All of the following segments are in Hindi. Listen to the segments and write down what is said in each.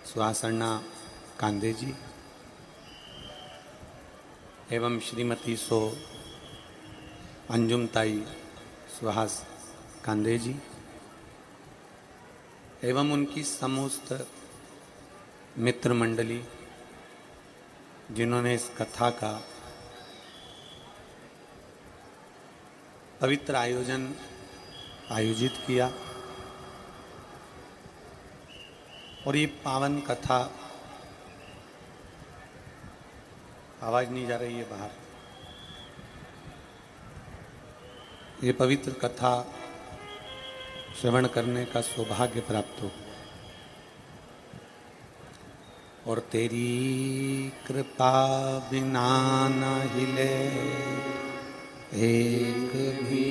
सुहासन्ना कांदे जी एवं श्रीमती सो अंजुमताई सुहास कांदे जी एवं उनकी समस्त मित्र मंडली जिन्होंने इस कथा का पवित्र आयोजित किया और ये पावन कथा, आवाज नहीं जा रही है बाहर, ये पवित्र कथा श्रवण करने का सौभाग्य प्राप्त हो और तेरी कृपा बिना न हिले एक भी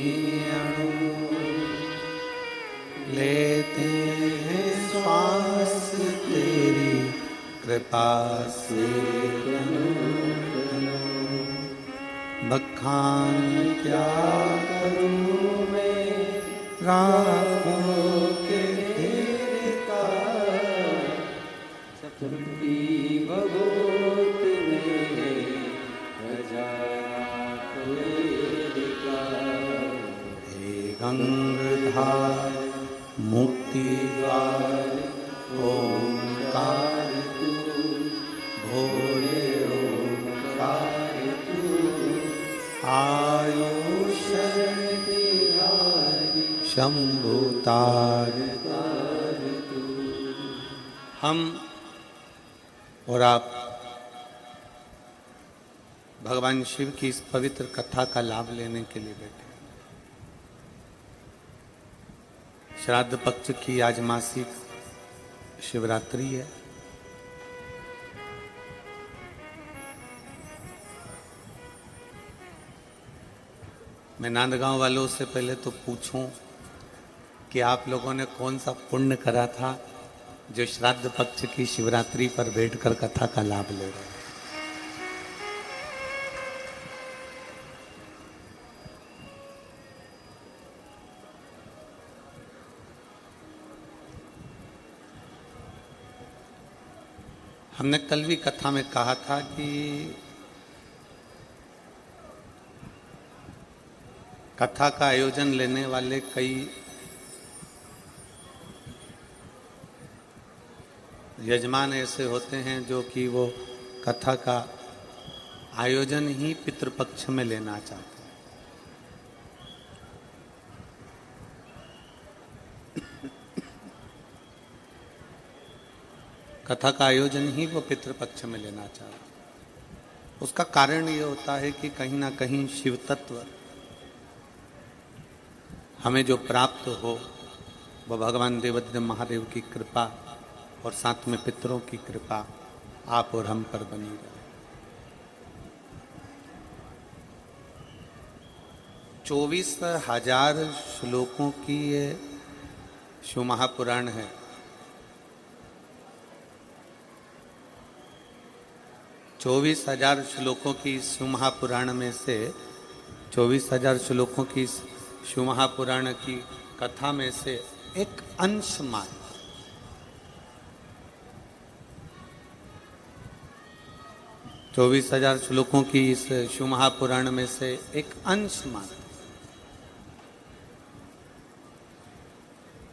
अणु, लेते हैं श्वास तेरी कृपा से। बखान क्या करूं मैं राखों के तेरे का, सप्तमी भगवत में हजारा तेरे का। हे गंगाधार मुक्ति द्वार ओंकार तू, भोले ओंकार तू, आयुष शंभुतार। हम और आप भगवान शिव की इस पवित्र कथा का लाभ लेने के लिए बैठे। श्राद्ध पक्ष की आज मासिक शिवरात्रि है। मैं नांदगांव वालों से पहले तो पूछूं कि आप लोगों ने कौन सा पुण्य करा था जो श्राद्ध पक्ष की शिवरात्रि पर बैठकर कथा का लाभ ले रहे हैं। हमने कल भी कथा में कहा था कि कथा का आयोजन लेने वाले कई यजमान ऐसे होते हैं जो कि वो कथा का आयोजन ही पितृपक्ष में लेना चाहते हैं। कथा का आयोजन ही वो पितृपक्ष में लेना चाहते हैं। उसका कारण ये होता है कि कहीं ना कहीं शिव तत्व हमें जो प्राप्त हो वो भगवान देवदेव महादेव की कृपा और साथ में पितरों की कृपा आप और हम पर बनी रहे। 24,000 श्लोकों की ये शिव महापुराण है। चौबीस 24,000 श्लोकों की शिव महापुराण में से 24,000 श्लोकों की शिव महापुराण की कथा में से एक अंश मात्र, 24,000 श्लोकों की इस शिव महापुराण में से एक अंश मात्र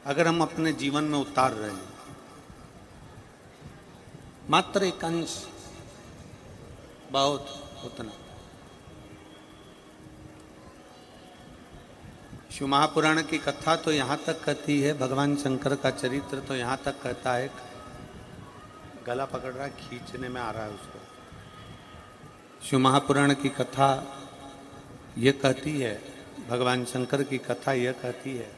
अगर हम अपने जीवन में उतार रहे हैं, मात्र एक अंश, बहुत उतना। शिव महापुराण की कथा तो यहाँ तक कहती है, भगवान शंकर का चरित्र तो यहाँ तक कहता है, गला पकड़ रहा है, खींचने में आ रहा है उसको। शिव महापुराण की कथा ये कहती है, भगवान शंकर की कथा यह कहती है,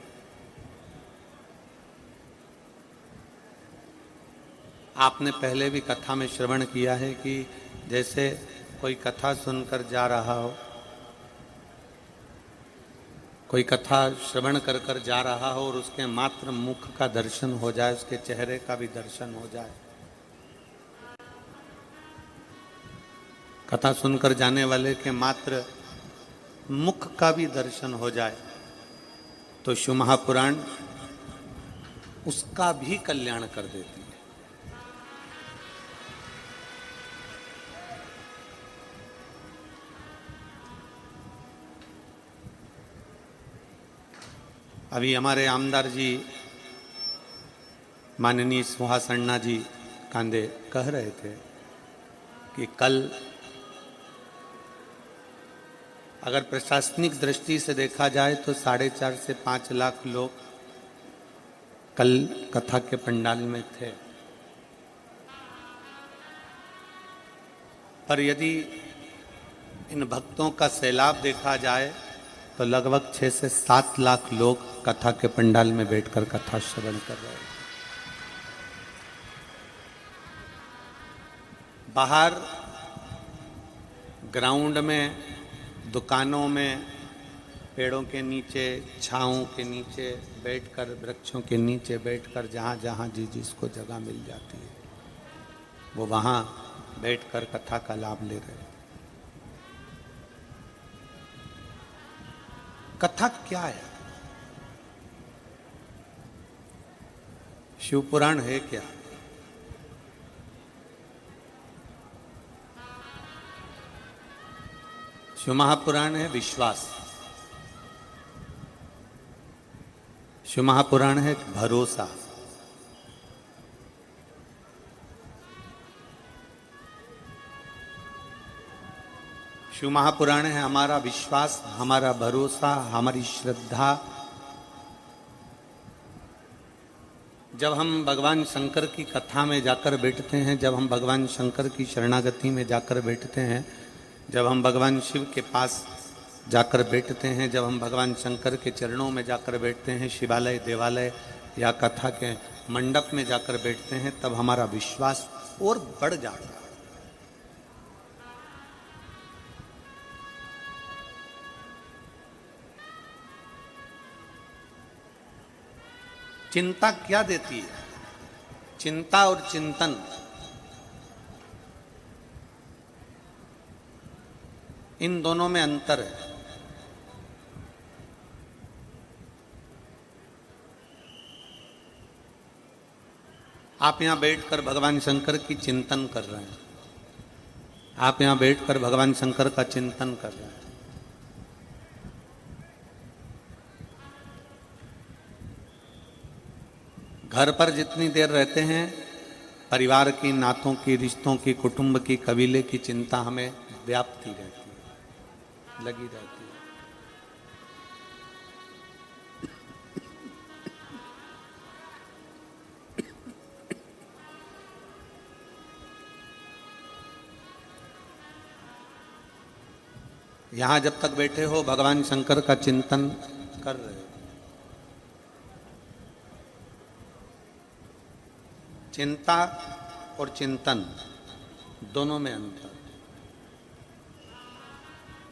आपने पहले भी कथा में श्रवण किया है कि जैसे कोई कथा सुनकर जा रहा हो, कोई कथा श्रवण कर कर जा रहा हो और उसके मात्र मुख का दर्शन हो जाए, उसके चेहरे का भी दर्शन हो जाए, कथा सुनकर जाने वाले के मात्र मुख का भी दर्शन हो जाए, तो शिव महापुराण उसका भी कल्याण कर देती है। अभी हमारे आमदार जी माननीय सुहास अण्णा जी कांदे कह रहे थे कि कल अगर प्रशासनिक दृष्टि से देखा जाए तो 4.5 से 5 लाख लोग कल कथा के पंडाल में थे। पर यदि इन भक्तों का सैलाब देखा जाए तो लगभग 6 से 7 लाख लोग कथा के पंडाल में बैठकर कथा श्रवण कर रहे हैं। बाहर ग्राउंड में, दुकानों में, पेड़ों के नीचे, छाँव के नीचे बैठकर, वृक्षों के नीचे बैठकर जहाँ जहाँ जिसको जगह मिल जाती है वो वहाँ बैठकर कथा का लाभ ले रहे हैं। कथा क्या है? शिव पुराण है क्या? शिव महापुराण है विश्वास, शिव महापुराण है भरोसा, शिव महापुराण है हमारा विश्वास, हमारा भरोसा, हमारी श्रद्धा। जब हम भगवान शंकर की कथा में जाकर बैठते हैं, जब हम भगवान शंकर की शरणागति में जाकर बैठते हैं, जब हम भगवान शिव के पास जाकर बैठते हैं, जब हम भगवान शंकर के चरणों में जाकर बैठते हैं, शिवालय, देवालय या कथा के मंडप में जाकर बैठते हैं, तब हमारा विश्वास और बढ़ जाता है। चिंता क्या देती है? चिंता और चिंतन, इन दोनों में अंतर है। आप यहां बैठकर भगवान शंकर की चिंतन कर रहे हैं, आप यहां बैठकर भगवान शंकर का चिंतन कर रहे हैं। घर पर जितनी देर रहते हैं, परिवार की, नातों की, रिश्तों की, कुटुंब की, कबीले की चिंता हमें व्याप्ति रहती है, लगी रहती है। यहां जब तक बैठे हो भगवान शंकर का चिंतन कर रहे हो। चिंता और चिंतन दोनों में अंतर।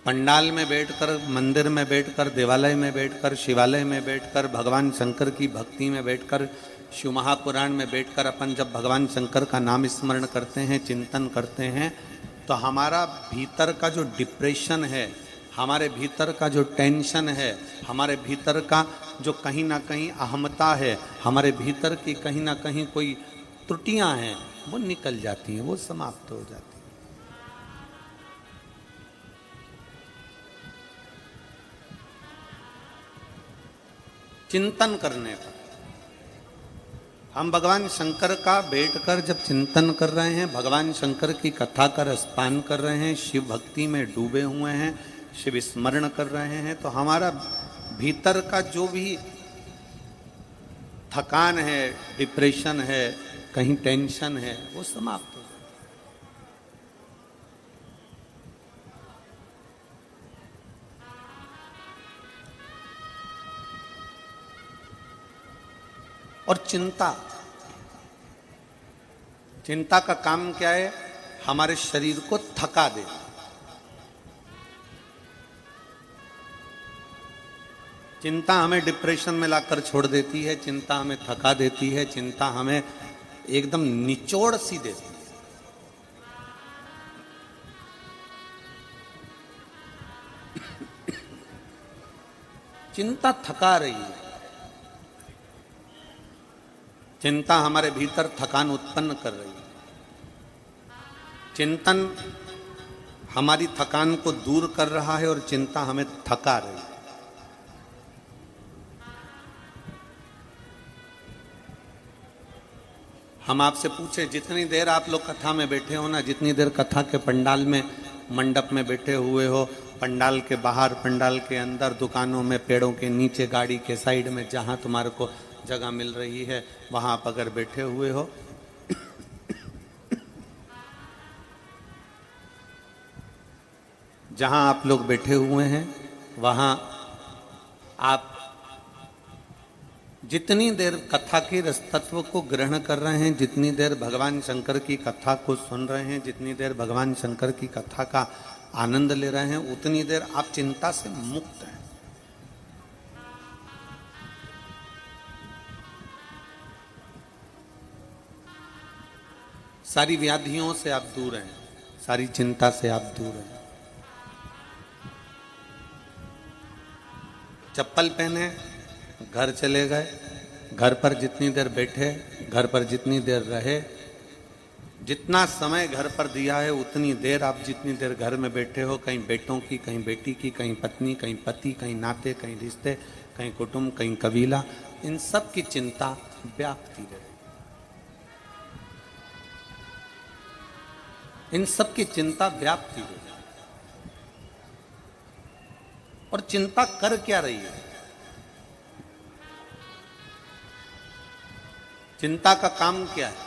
पंडाल में बैठकर, मंदिर में बैठकर, देवालय में बैठकर, शिवालय में बैठकर, भगवान शंकर की भक्ति में बैठकर, शिव महापुराण में बैठकर अपन जब भगवान शंकर का नाम स्मरण करते हैं, चिंतन करते हैं, तो हमारा भीतर का जो डिप्रेशन है, हमारे भीतर का जो टेंशन है, हमारे भीतर का जो कहीं ना कहीं अहमता है, हमारे भीतर की कहीं ना कहीं कोई त्रुटियां हैं, वो निकल जाती हैं, वो समाप्त हो जाती हैं। चिंतन करने पर हम भगवान शंकर का बैठकर जब चिंतन कर रहे हैं, भगवान शंकर की कथा का रसपान कर रहे हैं, शिव भक्ति में डूबे हुए हैं, शिव स्मरण कर रहे हैं, तो हमारा भीतर का जो भी थकान है, डिप्रेशन है, कहीं टेंशन है, वो समाप्त हो जाए। और चिंता, चिंता का काम क्या है? हमारे शरीर को थका दे। चिंता हमें डिप्रेशन में लाकर छोड़ देती है, चिंता हमें थका देती है, चिंता हमें एकदम निचोड़ सी देती है। चिंता थका रही है, चिंता हमारे भीतर थकान उत्पन्न कर रही है। चिंतन हमारी थकान को दूर कर रहा है और चिंता हमें थका रही है। हम आपसे पूछे, जितनी देर आप लोग कथा में बैठे हो ना, जितनी देर कथा के पंडाल में, मंडप में बैठे हुए हो, पंडाल के बाहर, पंडाल के अंदर, दुकानों में, पेड़ों के नीचे, गाड़ी के साइड में, जहाँ तुम्हारे को जगह मिल रही है वहाँ आप अगर बैठे हुए हो, जहाँ आप लोग बैठे हुए हैं वहाँ आप जितनी देर कथा के रस तत्व को ग्रहण कर रहे हैं, जितनी देर भगवान शंकर की कथा को सुन रहे हैं, जितनी देर भगवान शंकर की कथा का आनंद ले रहे हैं, उतनी देर आप चिंता से मुक्त हैं। सारी व्याधियों से आप दूर हैं, सारी चिंता से आप दूर हैं। चप्पल पहने, घर चले गए, घर पर जितनी देर बैठे, घर पर जितनी देर रहे, जितना समय घर पर दिया है उतनी देर आप जितनी देर घर में बैठे हो, कहीं बेटों की, कहीं बेटी की, कहीं पत्नी, कहीं पति, कहीं नाते, कहीं रिश्ते, कहीं कुटुंब, कहीं कबीला, इन सब की चिंता व्याप्ति रहे। इन सब की चिंता व्याप्ति रहे। और चिंता कर क्या रही है? चिंता का काम क्या है?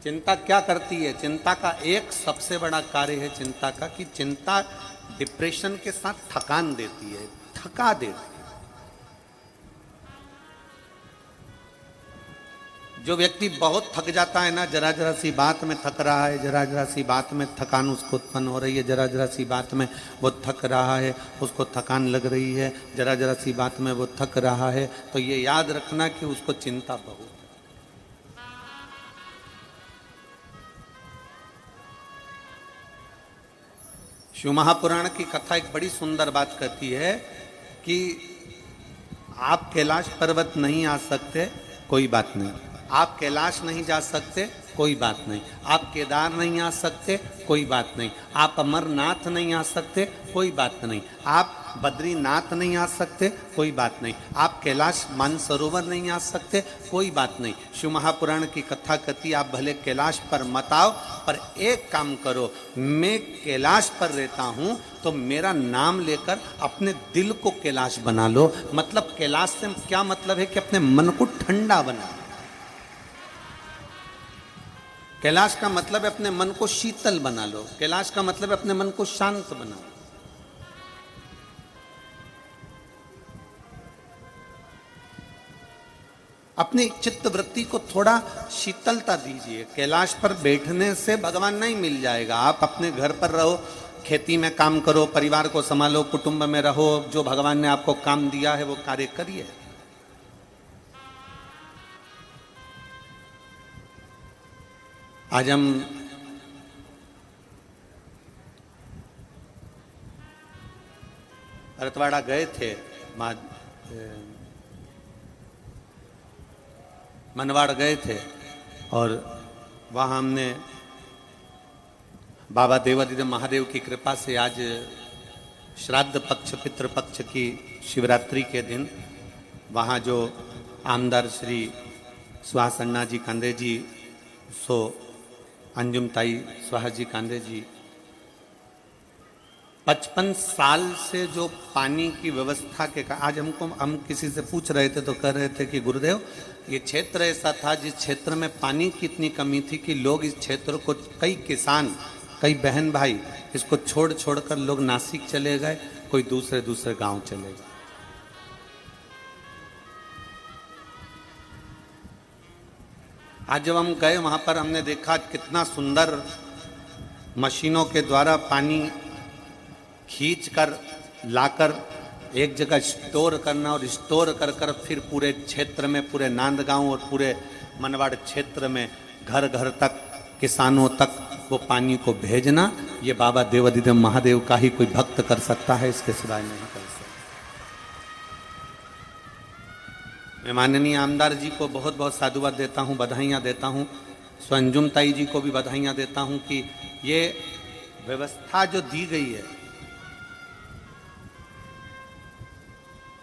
चिंता क्या करती है? चिंता का एक सबसे बड़ा कार्य है चिंता का, कि चिंता डिप्रेशन के साथ थकान देती है, थका देती है। जो व्यक्ति बहुत थक जाता है ना, जरा जरा सी बात में थक रहा है, जरा जरा सी बात में थकान उसको उत्पन्न हो रही है, जरा जरा सी बात में वो थक रहा है, उसको थकान लग रही है, जरा जरा सी बात में वो थक रहा है, तो ये याद रखना कि उसको चिंता बहुत है। शिव महापुराण की कथा एक बड़ी सुंदर बात कहती है कि आप कैलाश पर्वत नहीं आ सकते, कोई बात नहीं। आप कैलाश नहीं जा सकते, कोई बात नहीं। आप केदार नहीं आ सकते, कोई बात नहीं। आप अमरनाथ नहीं आ सकते, कोई बात नहीं। आप बद्रीनाथ नहीं आ सकते, कोई बात नहीं। आप कैलाश मानसरोवर नहीं आ सकते, कोई बात नहीं। शिव महापुराण की कथा कहती, आप भले कैलाश पर मत आओ, पर एक काम करो, मैं कैलाश पर रहता हूं तो मेरा नाम लेकर अपने दिल को कैलाश बना लो। मतलब कैलाश से क्या मतलब है कि अपने मन को ठंडा बना। कैलाश का मतलब है अपने मन को शीतल बना लो। कैलाश का मतलब है अपने मन को शांत बनाओ। अपनी चित्त वृत्ति को थोड़ा शीतलता दीजिए। कैलाश पर बैठने से भगवान नहीं मिल जाएगा। आप अपने घर पर रहो, खेती में काम करो, परिवार को संभालो, कुटुंब में रहो, जो भगवान ने आपको काम दिया है वो कार्य करिए। आज हम भरतवाड़ा गए थे, मनवाड़ गए थे, और वहाँ हमने बाबा देवादिदेव महादेव की कृपा से आज श्राद्ध पक्ष, पितृपक्ष की शिवरात्रि के दिन वहाँ जो आमदार श्री सुहास अन्ना जी कांदे जी, सो अंजुम ताई सुहास जी कांदे जी 55 साल से जो पानी की व्यवस्था के, आज हम किसी से पूछ रहे थे तो कह रहे थे कि गुरुदेव ये क्षेत्र ऐसा था जिस क्षेत्र में पानी की इतनी कमी थी कि लोग इस क्षेत्र को, कई किसान, कई बहन भाई इसको छोड़ छोड़ कर लोग नासिक चले गए, कोई दूसरे गांव चले गए। आज जब हम गए वहां पर हमने देखा कितना सुंदर मशीनों के द्वारा पानी खींच कर लाकर एक जगह स्टोर करना, और स्टोर कर कर फिर पूरे क्षेत्र में, पूरे नांदगांव और पूरे मनवाड़ क्षेत्र में घर घर तक, किसानों तक वो पानी को भेजना, ये बाबा देवादिदेव महादेव का ही कोई भक्त कर सकता है, इसके सिवाय नहीं कर सकता। मैं माननीय आमदार जी को बहुत बहुत साधुवाद देता हूँ, बधाइयाँ देता हूँ। स्वंजुम ताई जी को भी बधाइयाँ देता हूँ कि ये व्यवस्था जो दी गई है,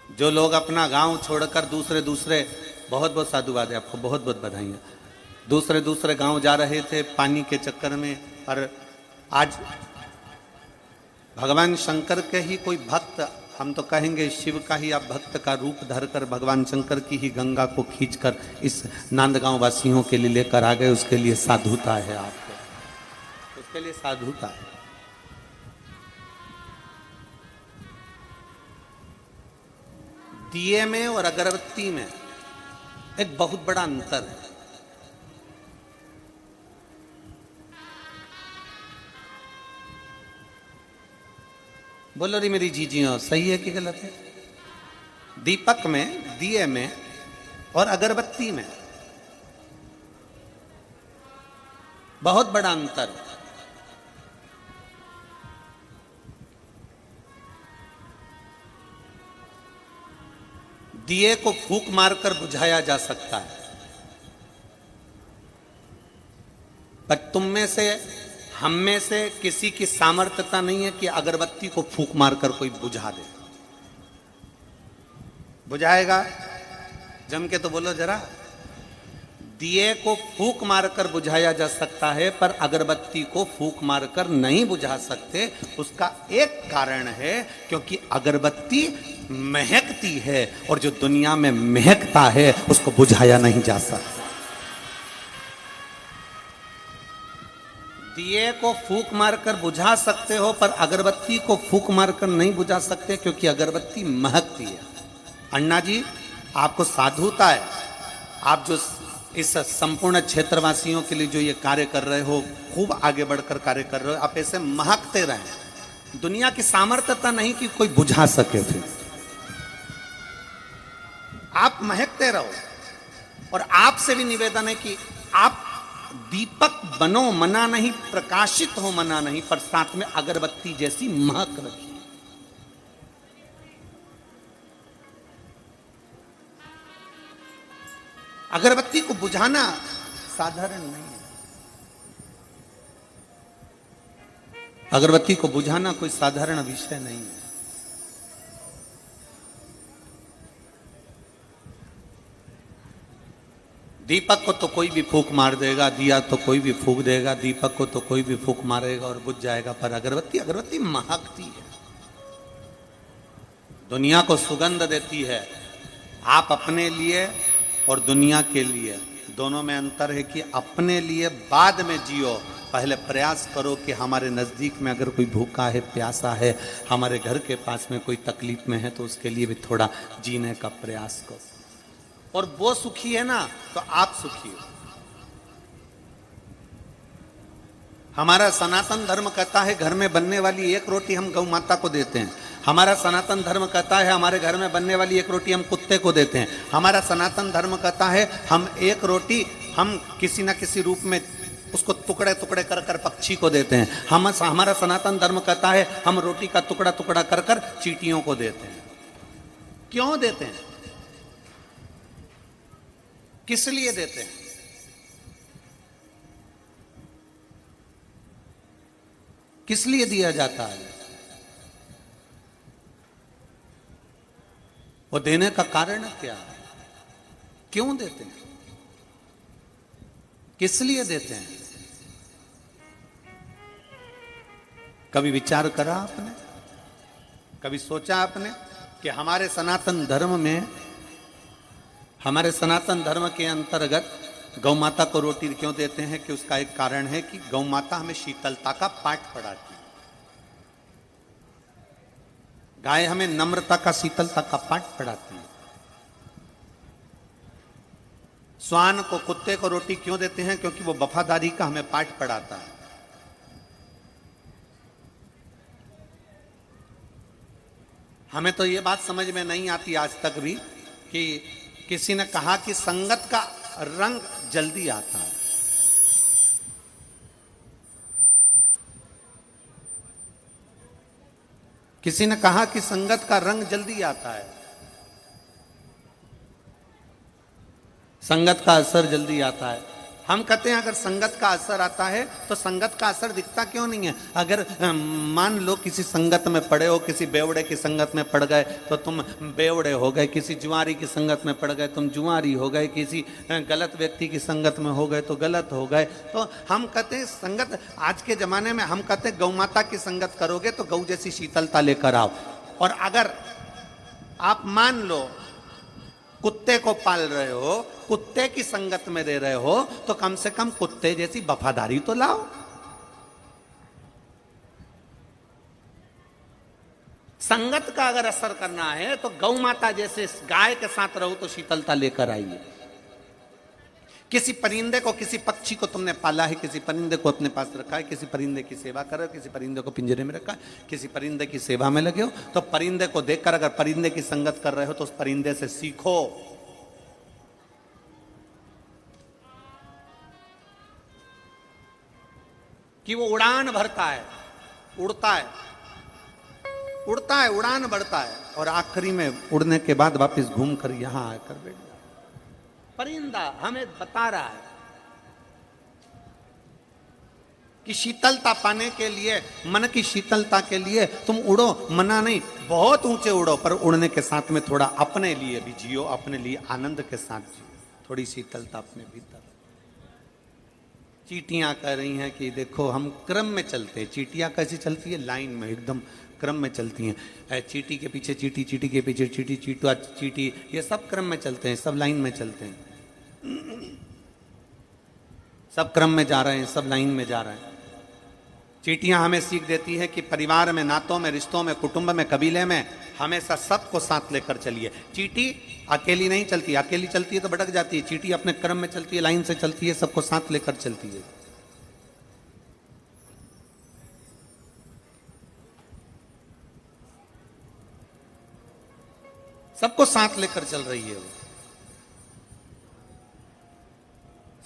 जो लोग अपना गांव छोड़कर दूसरे, बहुत बहुत साधुवाद है आपको, बहुत बहुत बधाइयाँ। दूसरे दूसरे गांव जा रहे थे पानी के चक्कर में। और आज भगवान शंकर के ही कोई भक्त, हम तो कहेंगे शिव का ही आप भक्त का रूप धरकर भगवान शंकर की ही गंगा को खींचकर इस नांदगांव वासियों के लिए लेकर आ गए। उसके लिए साधुता है आपको, उसके लिए साधुता है। दिए में और अगरबत्ती में एक बहुत बड़ा अंतर है। बोलो री मेरी जीजियों, सही है कि गलत है? दीपक में, दिए में और अगरबत्ती में बहुत बड़ा अंतर है। दिए को फूंक मारकर बुझाया जा सकता है, पर तुम में से, हम में से किसी की सामर्थ्यता नहीं है कि अगरबत्ती को फूंक मारकर कोई बुझा दे। बुझाएगा? जम के तो बोलो जरा। दिए को फूंक मारकर बुझाया जा सकता है, पर अगरबत्ती को फूंक मारकर नहीं बुझा सकते। उसका एक कारण है, क्योंकि अगरबत्ती महकती है और जो दुनिया में महकता है उसको बुझाया नहीं जा सकता। दिए को फूंक मारकर बुझा सकते हो, पर अगरबत्ती को फूंक मारकर नहीं बुझा सकते, क्योंकि अगरबत्ती महकती है। अन्ना जी, आपको साधुता है। आप जो इस संपूर्ण क्षेत्रवासियों के लिए जो ये कार्य कर रहे हो, खूब आगे बढ़कर कार्य कर रहे हो। आप ऐसे महकते रहें। दुनिया की सामर्थ्यता नहीं कि कोई बुझा सके, फिर आप महकते रहो। और आपसे भी निवेदन है कि आप दीपक बनो, मना नहीं, प्रकाशित हो मना नहीं, पर साथ में अगरबत्ती जैसी महक रखिए। अगरबत्ती को बुझाना साधारण नहीं है। अगरबत्ती को बुझाना कोई साधारण विषय नहीं है। दीपक को तो कोई भी फूंक मार देगा, दिया तो कोई भी फूंक देगा, दीपक को तो कोई भी फूंक मारेगा और बुझ जाएगा, पर अगरबत्ती, अगरबत्ती महकती है, दुनिया को सुगंध देती है। आप अपने लिए और दुनिया के लिए दोनों में अंतर है कि अपने लिए बाद में जियो, पहले प्रयास करो कि हमारे नज़दीक में अगर कोई भूखा है, प्यासा है, हमारे घर के पास में कोई तकलीफ में है, तो उसके लिए भी थोड़ा जीने का प्रयास करो। और वो सुखी है ना, तो आप सुखी हो। हमारा सनातन धर्म कहता है घर में बनने वाली एक रोटी हम गौ माता को देते हैं। हमारा सनातन धर्म कहता है हमारे घर में बनने वाली एक रोटी हम कुत्ते को देते हैं। हमारा सनातन धर्म कहता है हम एक रोटी हम किसी न किसी रूप में उसको टुकड़े टुकड़े कर कर पक्षी को देते हैं। हमारा सनातन धर्म कहता है हम रोटी का टुकड़ा टुकड़ा कर कर चींटियों को देते हैं। क्यों देते हैं? किस लिए देते हैं? किस लिए दिया जाता है? वो देने का कारण क्या है? क्यों देते हैं? किस लिए देते हैं? कभी विचार करा आपने? कभी सोचा आपने कि हमारे सनातन धर्म में, हमारे सनातन धर्म के अंतर्गत गौ माता को रोटी क्यों देते हैं? कि उसका एक कारण है कि गौ माता हमें शीतलता का पाठ पढ़ाती है। गाय हमें नम्रता का, शीतलता का पाठ पढ़ाती है। श्वान को, कुत्ते को रोटी क्यों देते हैं? क्योंकि वो वफादारी का हमें पाठ पढ़ाता है। हमें तो ये बात समझ में नहीं आती आज तक भी कि किसी ने कहा कि संगत का रंग जल्दी आता है। किसी ने कहा कि संगत का रंग जल्दी आता है, संगत का असर जल्दी आता है। हम कहते हैं अगर संगत का असर आता है तो संगत का असर दिखता क्यों नहीं है? अगर मान लो किसी संगत में पड़े हो, किसी बेवड़े की संगत में पड़ गए तो तुम बेवड़े हो गए, किसी जुआरी की संगत में पड़ गए तुम जुआरी हो गए, किसी गलत व्यक्ति की संगत में हो गए तो गलत हो गए। तो हम कहते हैं संगत, आज के जमाने में हम कहते हैं गौ माता की संगत करोगे तो गौ जैसी शीतलता लेकर आओ। और अगर आप मान लो कुत्ते को पाल रहे हो, कुत्ते की संगत में रह रहे हो, तो कम से कम कुत्ते जैसी वफादारी तो लाओ। संगत का अगर असर करना है तो गौ माता जैसे गाय के साथ रहो तो शीतलता लेकर आइए। किसी परिंदे को, किसी पक्षी को तुमने पाला है, किसी परिंदे को अपने पास रखा है, किसी परिंदे की सेवा कर रहे हो, किसी परिंदे को पिंजरे में रखा है, किसी परिंदे की सेवा में लगे हो, तो परिंदे को देखकर अगर परिंदे की संगत कर रहे हो तो उस परिंदे से सीखो। कि वो उड़ान भरता है, उड़ता है, उड़ता है, उड़ान बढ़ता है और आखिरी में उड़ने के बाद वापस घूम कर यहां आकर बैठ जाता। परिंदा हमें बता रहा है कि शीतलता पाने के लिए, मन की शीतलता के लिए तुम उड़ो, मना नहीं, बहुत ऊंचे उड़ो, पर उड़ने के साथ में थोड़ा अपने लिए भी जियो, अपने लिए आनंद के साथ जियो, थोड़ी शीतलता अपने भीतर। चींटियां कह रही हैं कि देखो हम क्रम में चलते हैं। चींटियां कैसी चलती है? लाइन में, एकदम क्रम में चलती हैं। चींटी के पीछे चींटी, चींटी के पीछे चींटी, चींटा चींटी, ये सब क्रम में चलते हैं, सब लाइन में चलते हैं, सब क्रम में जा रहे हैं, सब लाइन में जा रहे हैं। चींटियां हमें सीख देती है कि परिवार में, नातों में, रिश्तों में, कुटुंब में, कबीले में हमेशा सबको साथ लेकर चलिए। चींटी अकेली नहीं चलती, अकेली चलती है तो भटक जाती है। चींटी अपने क्रम में चलती है, लाइन से चलती है, सबको साथ लेकर चलती है। सबको साथ लेकर चल रही है वो,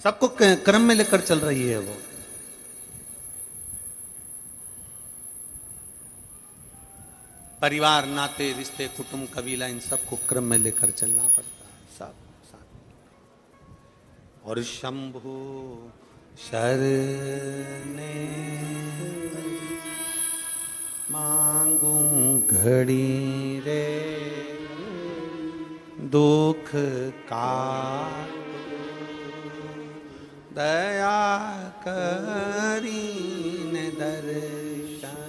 सबको क्रम में लेकर चल रही है वो। परिवार, नाते, रिश्ते, कुटुंब, कबीला, इन सबको क्रम में लेकर चलना पड़ता है, सब साथ। और शंभु शरणे मांगू घड़ी रे दुख का दया करीन दर्शन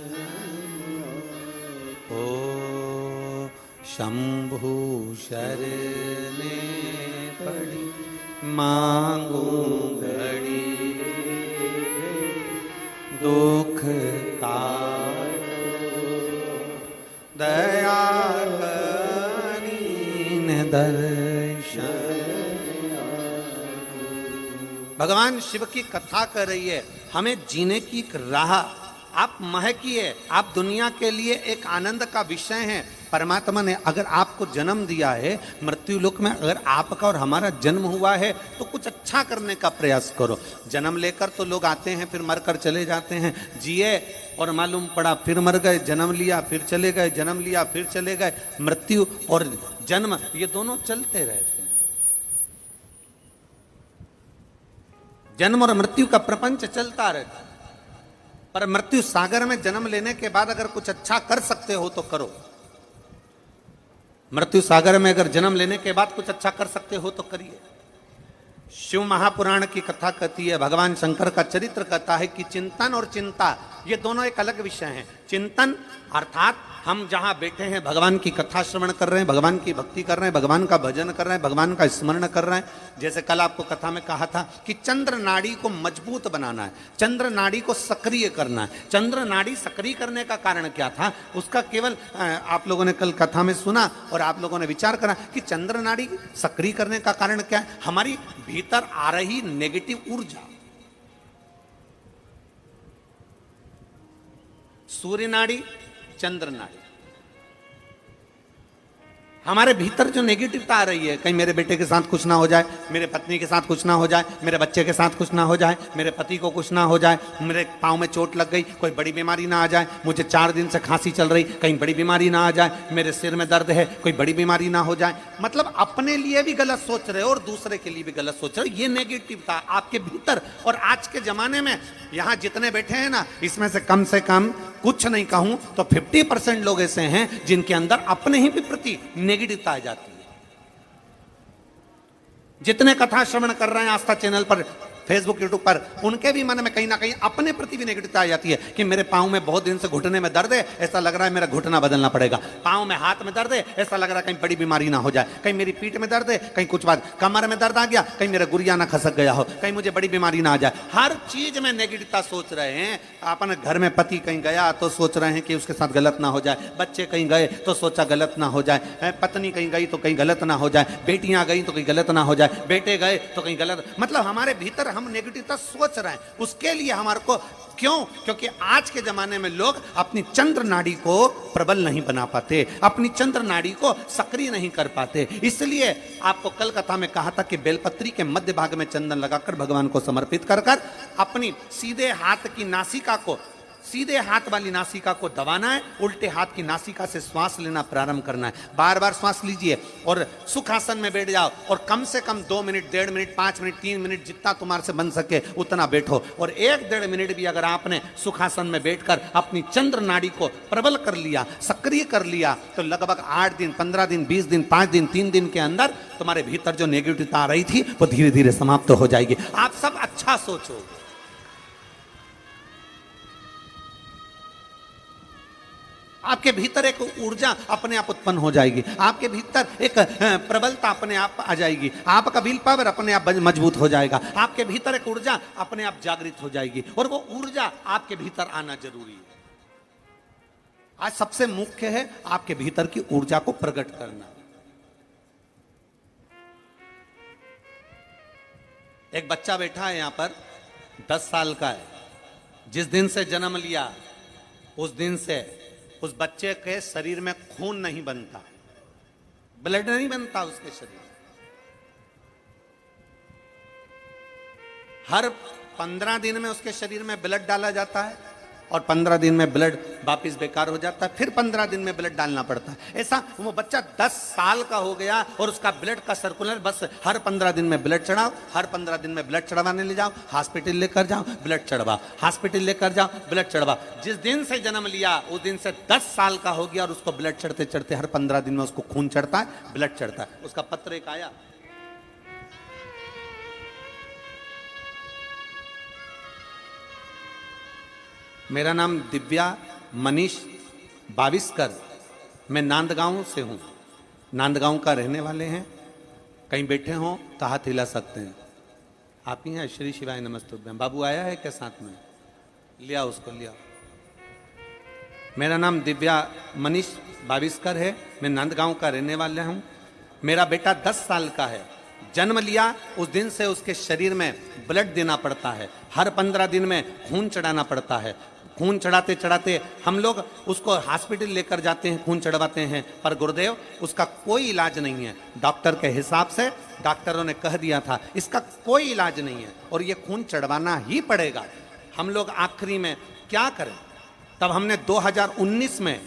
ओ शंभु शरणे पड़ी मांगू घड़ी दुख का दया करीन दर्शन। भगवान शिव की कथा कर रही है, हमें जीने की एक राह आप महकिए। आप दुनिया के लिए एक आनंद का विषय हैं। परमात्मा ने अगर आपको जन्म दिया है, मृत्यु लोक में अगर आपका और हमारा जन्म हुआ है तो कुछ अच्छा करने का प्रयास करो। जन्म लेकर तो लोग आते हैं, फिर मरकर चले जाते हैं। जिए और मालूम पड़ा फिर मर गए, जन्म लिया फिर चले गए, जन्म लिया फिर चले गए। मृत्यु और जन्म ये दोनों चलते रहते हैं। जन्म और मृत्यु का प्रपंच चलता रहता है। पर मृत्यु सागर में जन्म लेने के बाद अगर कुछ अच्छा कर सकते हो तो करो। मृत्यु सागर में अगर जन्म लेने के बाद कुछ अच्छा कर सकते हो तो करिए। शिव महापुराण की कथा कहती है, भगवान शंकर का चरित्र कहता है कि चिंतन और चिंता ये दोनों एक अलग विषय हैं। चिंतन अर्थात हम जहां बैठे हैं, भगवान की कथा श्रवण कर रहे हैं, भगवान की भक्ति कर रहे हैं, भगवान का भजन कर रहे हैं, भगवान का स्मरण कर रहे हैं। जैसे कल आपको कथा में कहा था कि चंद्र नाड़ी को मजबूत बनाना है, चंद्र नाड़ी को सक्रिय करना है। चंद्र नाड़ी सक्रिय करने का कारण क्या था, उसका केवल आप लोगों ने कल कथा में सुना और आप लोगों ने विचार करा कि चंद्र नाड़ी सक्रिय करने का कारण क्या है। हमारी भीतर आ रही नेगेटिव ऊर्जा। सूर्य नाड़ी, चंद्र नाड़ी, हमारे भीतर जो नेगेटिवता आ रही है, कहीं मेरे बेटे के साथ कुछ ना हो जाए, मेरे पत्नी के साथ कुछ ना हो जाए, मेरे बच्चे के साथ कुछ ना हो जाए, मेरे पति को कुछ ना हो जाए, मेरे पाँव में चोट लग गई, कोई बड़ी बीमारी ना आ जाए, मुझे 4 दिन से खांसी चल रही, कहीं बड़ी बीमारी ना आ जाए, मेरे सिर में दर्द है, कोई बड़ी बीमारी ना हो जाए। मतलब अपने लिए भी गलत सोच रहे हो और दूसरे के लिए भी गलत सोच रहे हो। ये नेगेटिवता आपके भीतर। और आज के जमाने में यहाँ जितने बैठे हैं ना, इसमें से कम कुछ नहीं कहूं तो 50% लोग ऐसे हैं जिनके अंदर अपने ही भी प्रति नेगेटिवता आ जाती है। जितने कथा श्रवण कर रहे हैं आस्था चैनल पर, फेसबुक यूट्यूब पर, उनके भी मन में कहीं ना कहीं अपने प्रति भी नेगेटिवता आ जाती है कि मेरे पाँव में बहुत दिन से घुटने में दर्द है, ऐसा लग रहा है मेरा घुटना बदलना पड़ेगा। पाँव में हाथ में दर्द है, ऐसा लग रहा है कहीं बड़ी बीमारी ना हो जाए, कहीं मेरी पीठ में दर्द है, कहीं कुछ बात, कमर में दर्द आ गया, कहीं मेरा गुरिया ना खसक गया हो, कहीं मुझे बड़ी बीमारी ना आ जाए। हर चीज में नेगेटिवता सोच रहे हैं। अपने घर में पति कहीं गया तो सोच रहे हैं कि उसके साथ गलत ना हो जाए, बच्चे कहीं गए तो सोचा गलत ना हो जाए, पत्नी कहीं गई तो कहीं गलत ना हो जाए, बेटियां गई तो कहीं गलत ना हो जाए, बेटे गए तो कहीं गलत। मतलब हमारे भीतर हम नेगेटिवता सोच रहे हैं। उसके लिए हमारे को क्यों? क्योंकि आज के जमाने में लोग अपनी चंद्र नाड़ी को प्रबल नहीं बना पाते, अपनी चंद्र नाड़ी को सक्रिय नहीं कर पाते। इसलिए आपको कल कथा में कहा था कि बेलपत्री के मध्य भाग में चंदन लगाकर भगवान को समर्पित कर कर अपनी सीधे हाथ की नासिका को, सीधे हाथ वाली नासिका को दबाना है, उल्टे हाथ की नासिका से श्वास लेना प्रारंभ करना है। बार बार श्वास लीजिए और सुखासन में बैठ जाओ और कम से कम 2 मिनट, 1.5 मिनट, 5 मिनट, 3 मिनट, जितना तुम्हारे से बन सके उतना बैठो। और 1-1.5 मिनट भी अगर आपने सुखासन में बैठकर अपनी चंद्र नाड़ी को प्रबल कर लिया, सक्रिय कर लिया, तो लगभग 8 दिन, 15 दिन, 20 दिन, 5 दिन, 3 दिन के अंदर तुम्हारे भीतर जो नेगेटिविटी आ रही थी वो धीरे धीरे समाप्त हो जाएगी। आप सब अच्छा सोचो। आपके भीतर एक ऊर्जा अपने आप उत्पन्न हो जाएगी, आपके भीतर एक प्रबलता अपने आप आ जाएगी, आपका विल पावर अपने आप मजबूत हो जाएगा, आपके भीतर एक ऊर्जा अपने आप जागृत हो जाएगी। और वो ऊर्जा आपके भीतर आना जरूरी है। आज सबसे मुख्य है आपके भीतर की ऊर्जा को प्रकट करना। एक बच्चा बैठा है यहां पर, 10 साल का है। जिस दिन से जन्म लिया उस दिन से उस बच्चे के शरीर में खून नहीं बनता, ब्लड नहीं बनता उसके शरीर में। हर 15 दिन में उसके शरीर में ब्लड डाला जाता है और 15 दिन में ब्लड वापिस बेकार हो जाता है, फिर 15 दिन में ब्लड डालना पड़ता है। ऐसा वो बच्चा 10 साल का हो गया और उसका ब्लड का सर्कुलर बस हर 15 दिन में ब्लड चढ़ाओ, हर 15 दिन में ब्लड चढ़वाने ले जाओ, हॉस्पिटल लेकर जाओ, ब्लड चढ़वाओ, हॉस्पिटल लेकर जाओ, ब्लड चढ़वाओ। जिस दिन से जन्म लिया उस दिन से 10 साल का हो गया और उसको ब्लड चढ़ते चढ़ते हर 15 दिन में उसको खून चढ़ता है, ब्लड चढ़ता है। उसका पत्र एक आया, मेरा नाम दिव्या मनीष बाविस्कर, मैं नांदगांव से हूँ। नांदगांव का रहने वाले हैं। कहीं बैठे हों तो हाथ हिला सकते हैं। आप ही हैं? श्री शिवाय नमस्तुभ्यं। बाबू आया है क्या साथ में? लिया उसको, लिया। मेरा नाम दिव्या मनीष बाविस्कर है, मैं नांदगांव का रहने वाला हूँ। मेरा बेटा 10 साल का है। जन्म लिया उस दिन से उसके शरीर में ब्लड देना पड़ता है, हर 15 दिन में खून चढ़ाना पड़ता है। खून चढ़ाते चढ़ाते हम लोग उसको हॉस्पिटल लेकर जाते हैं, खून चढ़वाते हैं, पर गुरुदेव उसका कोई इलाज नहीं है। डॉक्टर के हिसाब से डॉक्टरों ने कह दिया था इसका कोई इलाज नहीं है और ये खून चढ़वाना ही पड़ेगा। हम लोग आखिरी में क्या करें? तब हमने 2019 में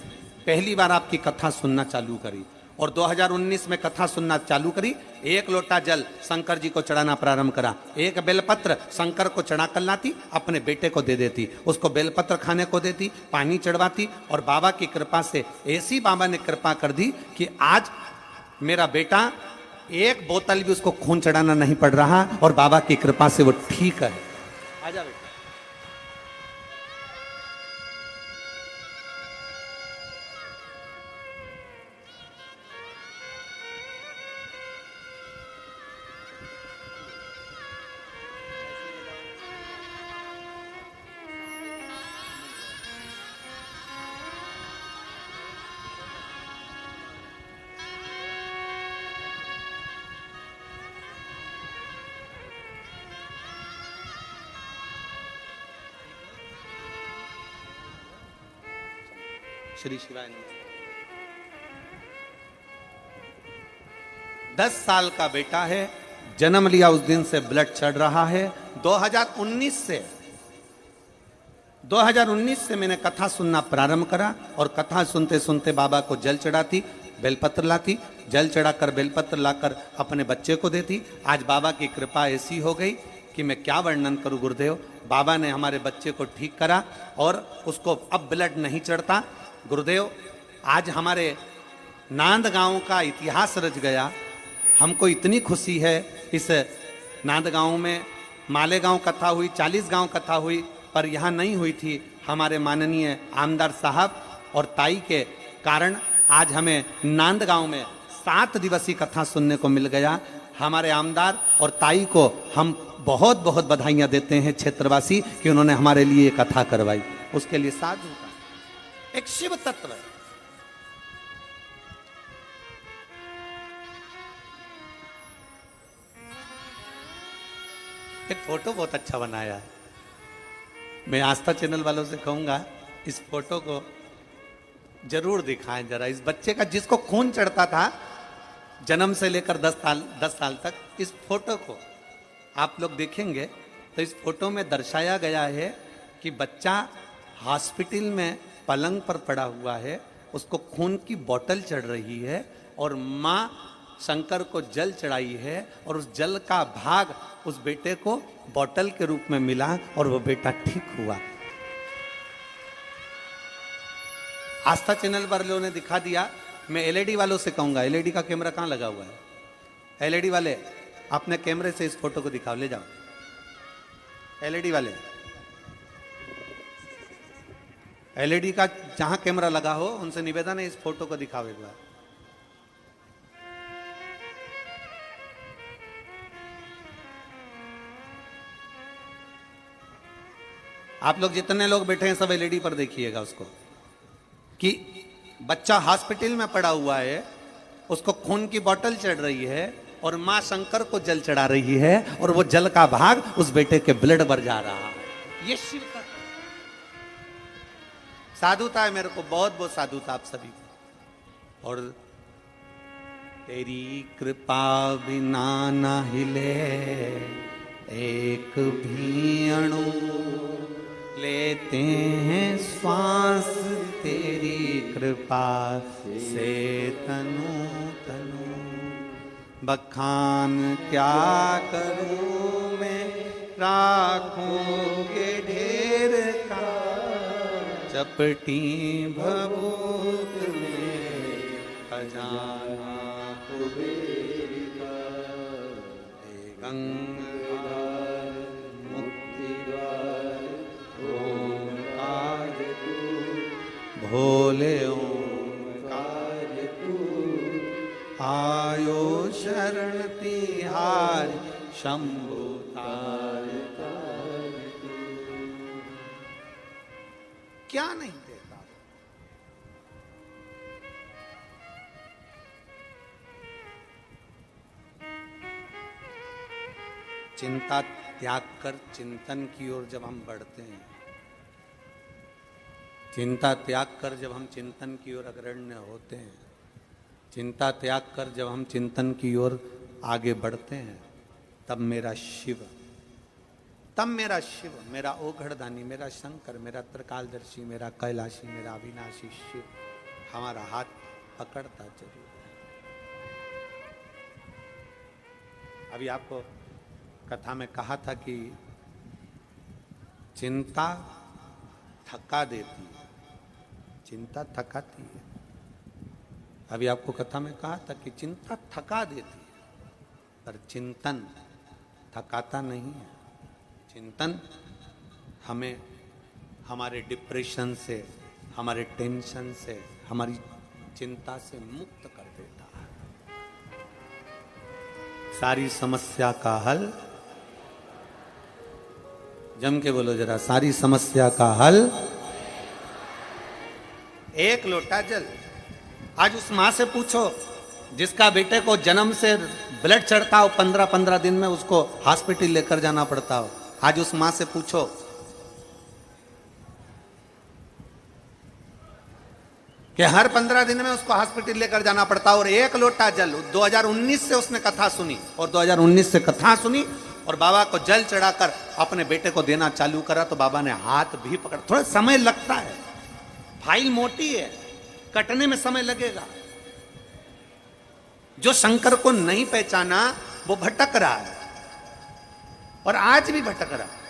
पहली बार आपकी कथा सुनना चालू करी और 2019 में कथा सुनना चालू करी। 1 लोटा जल शंकर जी को चढ़ाना प्रारंभ करा, 1 बेलपत्र शंकर को चढ़ा कर लाती, अपने बेटे को दे देती, उसको बेलपत्र खाने को देती, पानी चढ़वाती और बाबा की कृपा से ऐसी बाबा ने कृपा कर दी कि आज मेरा बेटा 1 बोतल भी उसको खून चढ़ाना नहीं पड़ रहा और बाबा की कृपा से वो ठीक है। आजा बेटा। श्री शिवाय नमः। 10 साल का बेटा है, जन्म लिया उस दिन से ब्लड चढ़ रहा है। 2019 से मैंने कथा सुनना प्रारंभ करा और कथा सुनते सुनते बाबा को जल चढ़ाती, बेलपत्र लाती, जल चढ़ाकर बेलपत्र लाकर अपने बच्चे को देती। आज बाबा की कृपा ऐसी हो गई कि मैं क्या वर्णन करूं गुरुदेव। बाबा ने हमारे बच्चे को ठीक करा और उसको अब ब्लड नहीं चढ़ता। गुरुदेव, आज हमारे नांद गांव का इतिहास रच गया। हमको इतनी खुशी है। इस नांद गांव में मालेगांव कथा हुई, 40 गांव कथा हुई, पर यहाँ नहीं हुई थी। हमारे माननीय आमदार साहब और ताई के कारण आज हमें नांद गांव में 7 दिवसीय कथा सुनने को मिल गया। हमारे आमदार और ताई को हम बहुत बहुत बधाइयाँ देते हैं क्षेत्रवासी कि उन्होंने हमारे लिए कथा करवाई। उसके लिए साधु का एक शिव तत्व है। एक फोटो बहुत अच्छा बनाया है। मैं आस्था चैनल वालों से कहूंगा इस फोटो को जरूर दिखाएं जरा। इस बच्चे का जिसको खून चढ़ता था जन्म से लेकर 10 साल तक, इस फोटो को आप लोग देखेंगे तो इस फोटो में दर्शाया गया है कि बच्चा हॉस्पिटल में पलंग पर पड़ा हुआ है, उसको खून की बोतल चढ़ रही है और माँ शंकर को जल चढ़ाई है और उस जल का भाग उस बेटे को बोतल के रूप में मिला और वो बेटा ठीक हुआ। आस्था चैनल वालों ने दिखा दिया। मैं एलईडी वालों से कहूंगा, एलईडी का कैमरा कहाँ लगा हुआ है? एलईडी वाले अपने कैमरे से इस फोटो को दिखाओ, ले जाओ। एलईडी वाले, एलईडी का जहां कैमरा लगा हो उनसे निवेदन है इस फोटो को दिखाओ एक बार। आप लोग जितने लोग बैठे हैं सब एलईडी पर देखिएगा उसको, कि बच्चा हॉस्पिटल में पड़ा हुआ है, उसको खून की बोतल चढ़ रही है और मां शंकर को जल चढ़ा रही है और वो जल का भाग उस बेटे के ब्लड भर जा रहा है। ये शिव का साधुता है। मेरे को बहुत बहुत साधुता आप सभी को। और तेरी कृपा बिना न हिले एक भी अणु, लेते हैं श्वास तेरी कृपा से तनु तनु। बखान क्या करूं मैं राखों के ढेर का, चपटी भभूत में खजाना कुबेर का। गंगाधर मुक्तिद्वार ओंकार तू, भोले ओंकार तू। आयो शरण तिहारी शंभु तार तार तू। क्या नहीं देता? चिंता त्याग कर चिंतन की ओर जब हम बढ़ते हैं, चिंता त्याग कर जब हम चिंतन की ओर अग्रण्य होते हैं, चिंता त्याग कर जब हम चिंतन की ओर आगे बढ़ते हैं, तब मेरा शिव, मेरा ओघड़दानी, मेरा शंकर, मेरा त्रिकालदर्शी, मेरा कैलाशी, मेरा अविनाशी शिव हमारा हाथ पकड़ता जरूर है। अभी आपको कथा में कहा था कि चिंता थका देती है, चिंता थकाती है। अभी आपको कथा में कहा था कि चिंता थका देती है, पर चिंतन थकाता नहीं है। चिंतन हमें हमारे डिप्रेशन से, हमारे टेंशन से, हमारी चिंता से मुक्त कर देता है। सारी समस्या का हल, जम के बोलो जरा, सारी समस्या का हल एक लोटा जल। आज उस मां से पूछो जिसका बेटे को जन्म से ब्लड चढ़ता हो, 15-15 दिन में उसको हॉस्पिटल लेकर जाना पड़ता हो। आज उस मां से पूछो कि हर 15 दिन में उसको हॉस्पिटल लेकर जाना पड़ता और एक लोटा जल 2019 से उसने कथा सुनी और 2019 से कथा सुनी और बाबा को जल चढ़ाकर अपने बेटे को देना चालू करा तो बाबा ने हाथ भी पकड़ा। थोड़ा समय लगता है, फाइल मोटी है, कटने में समय लगेगा। जो शंकर को नहीं पहचाना वो भटक रहा है और आज भी भटक रहा है।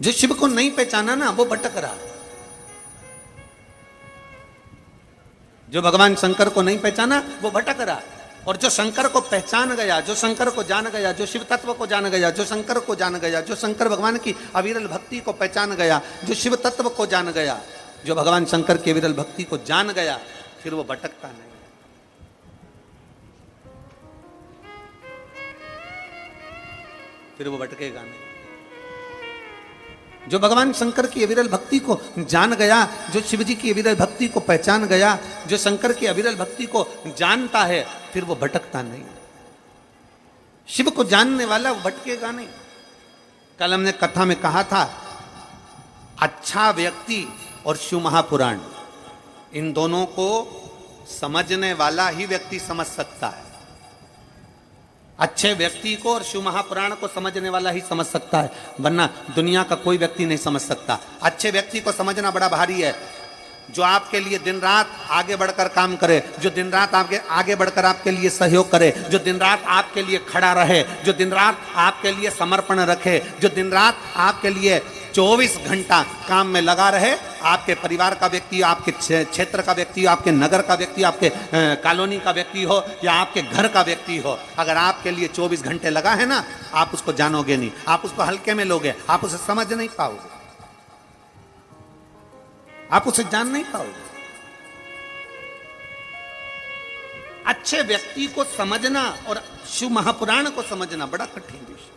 जो शिव को नहीं पहचाना ना वो भटक रहा है। जो भगवान शंकर को नहीं पहचाना वो भटक रहा है। और जो शंकर को पहचान गया, जो शंकर को जान गया, जो शिव तत्व को जान गया, जो शंकर को जान गया, जो शंकर भगवान की अविरल भक्ति को पहचान गया, जो शिव तत्व को जान गया, जो भगवान शंकर की अविरल भक्ति को जान गया, फिर वो भटकता नहीं। फिर वो भटकेगा नहीं। जो भगवान शंकर की अविरल भक्ति को जान गया, जो शिव जी की अविरल भक्ति को पहचान गया, जो शंकर की अविरल भक्ति को जानता है, फिर वो भटकता नहीं। शिव को जानने वाला वो भटकेगा नहीं। कल हमने कथा में कहा था, अच्छा व्यक्ति और शिव महापुराण, इन दोनों को समझने वाला ही व्यक्ति समझ सकता है। अच्छे व्यक्ति को और शिव महापुराण को समझने वाला ही समझ सकता है, वरना दुनिया का कोई व्यक्ति नहीं समझ सकता। अच्छे व्यक्ति को समझना बड़ा भारी है, जो आपके लिए दिन रात आगे बढ़कर काम करे, जो दिन रात आपके आगे बढ़कर आपके लिए सहयोग करे, जो दिन रात आपके लिए खड़ा रहे, जो दिन रात आपके लिए समर्पण रखे, जो दिन रात आपके लिए 24 घंटा काम में लगा रहे। आपके परिवार का व्यक्ति, आपके क्षेत्र का व्यक्ति, आपके नगर का व्यक्ति, आपके कॉलोनी का व्यक्ति हो या आपके घर का व्यक्ति हो, अगर आपके लिए 24 घंटे लगा है ना, आप उसको जानोगे नहीं, आप उसको हल्के में लोगे, आप उसे समझ नहीं पाओगे, आप उसे जान नहीं पाओगे। अच्छे व्यक्ति को समझना और शिव महापुराण को समझना बड़ा कठिन विषय।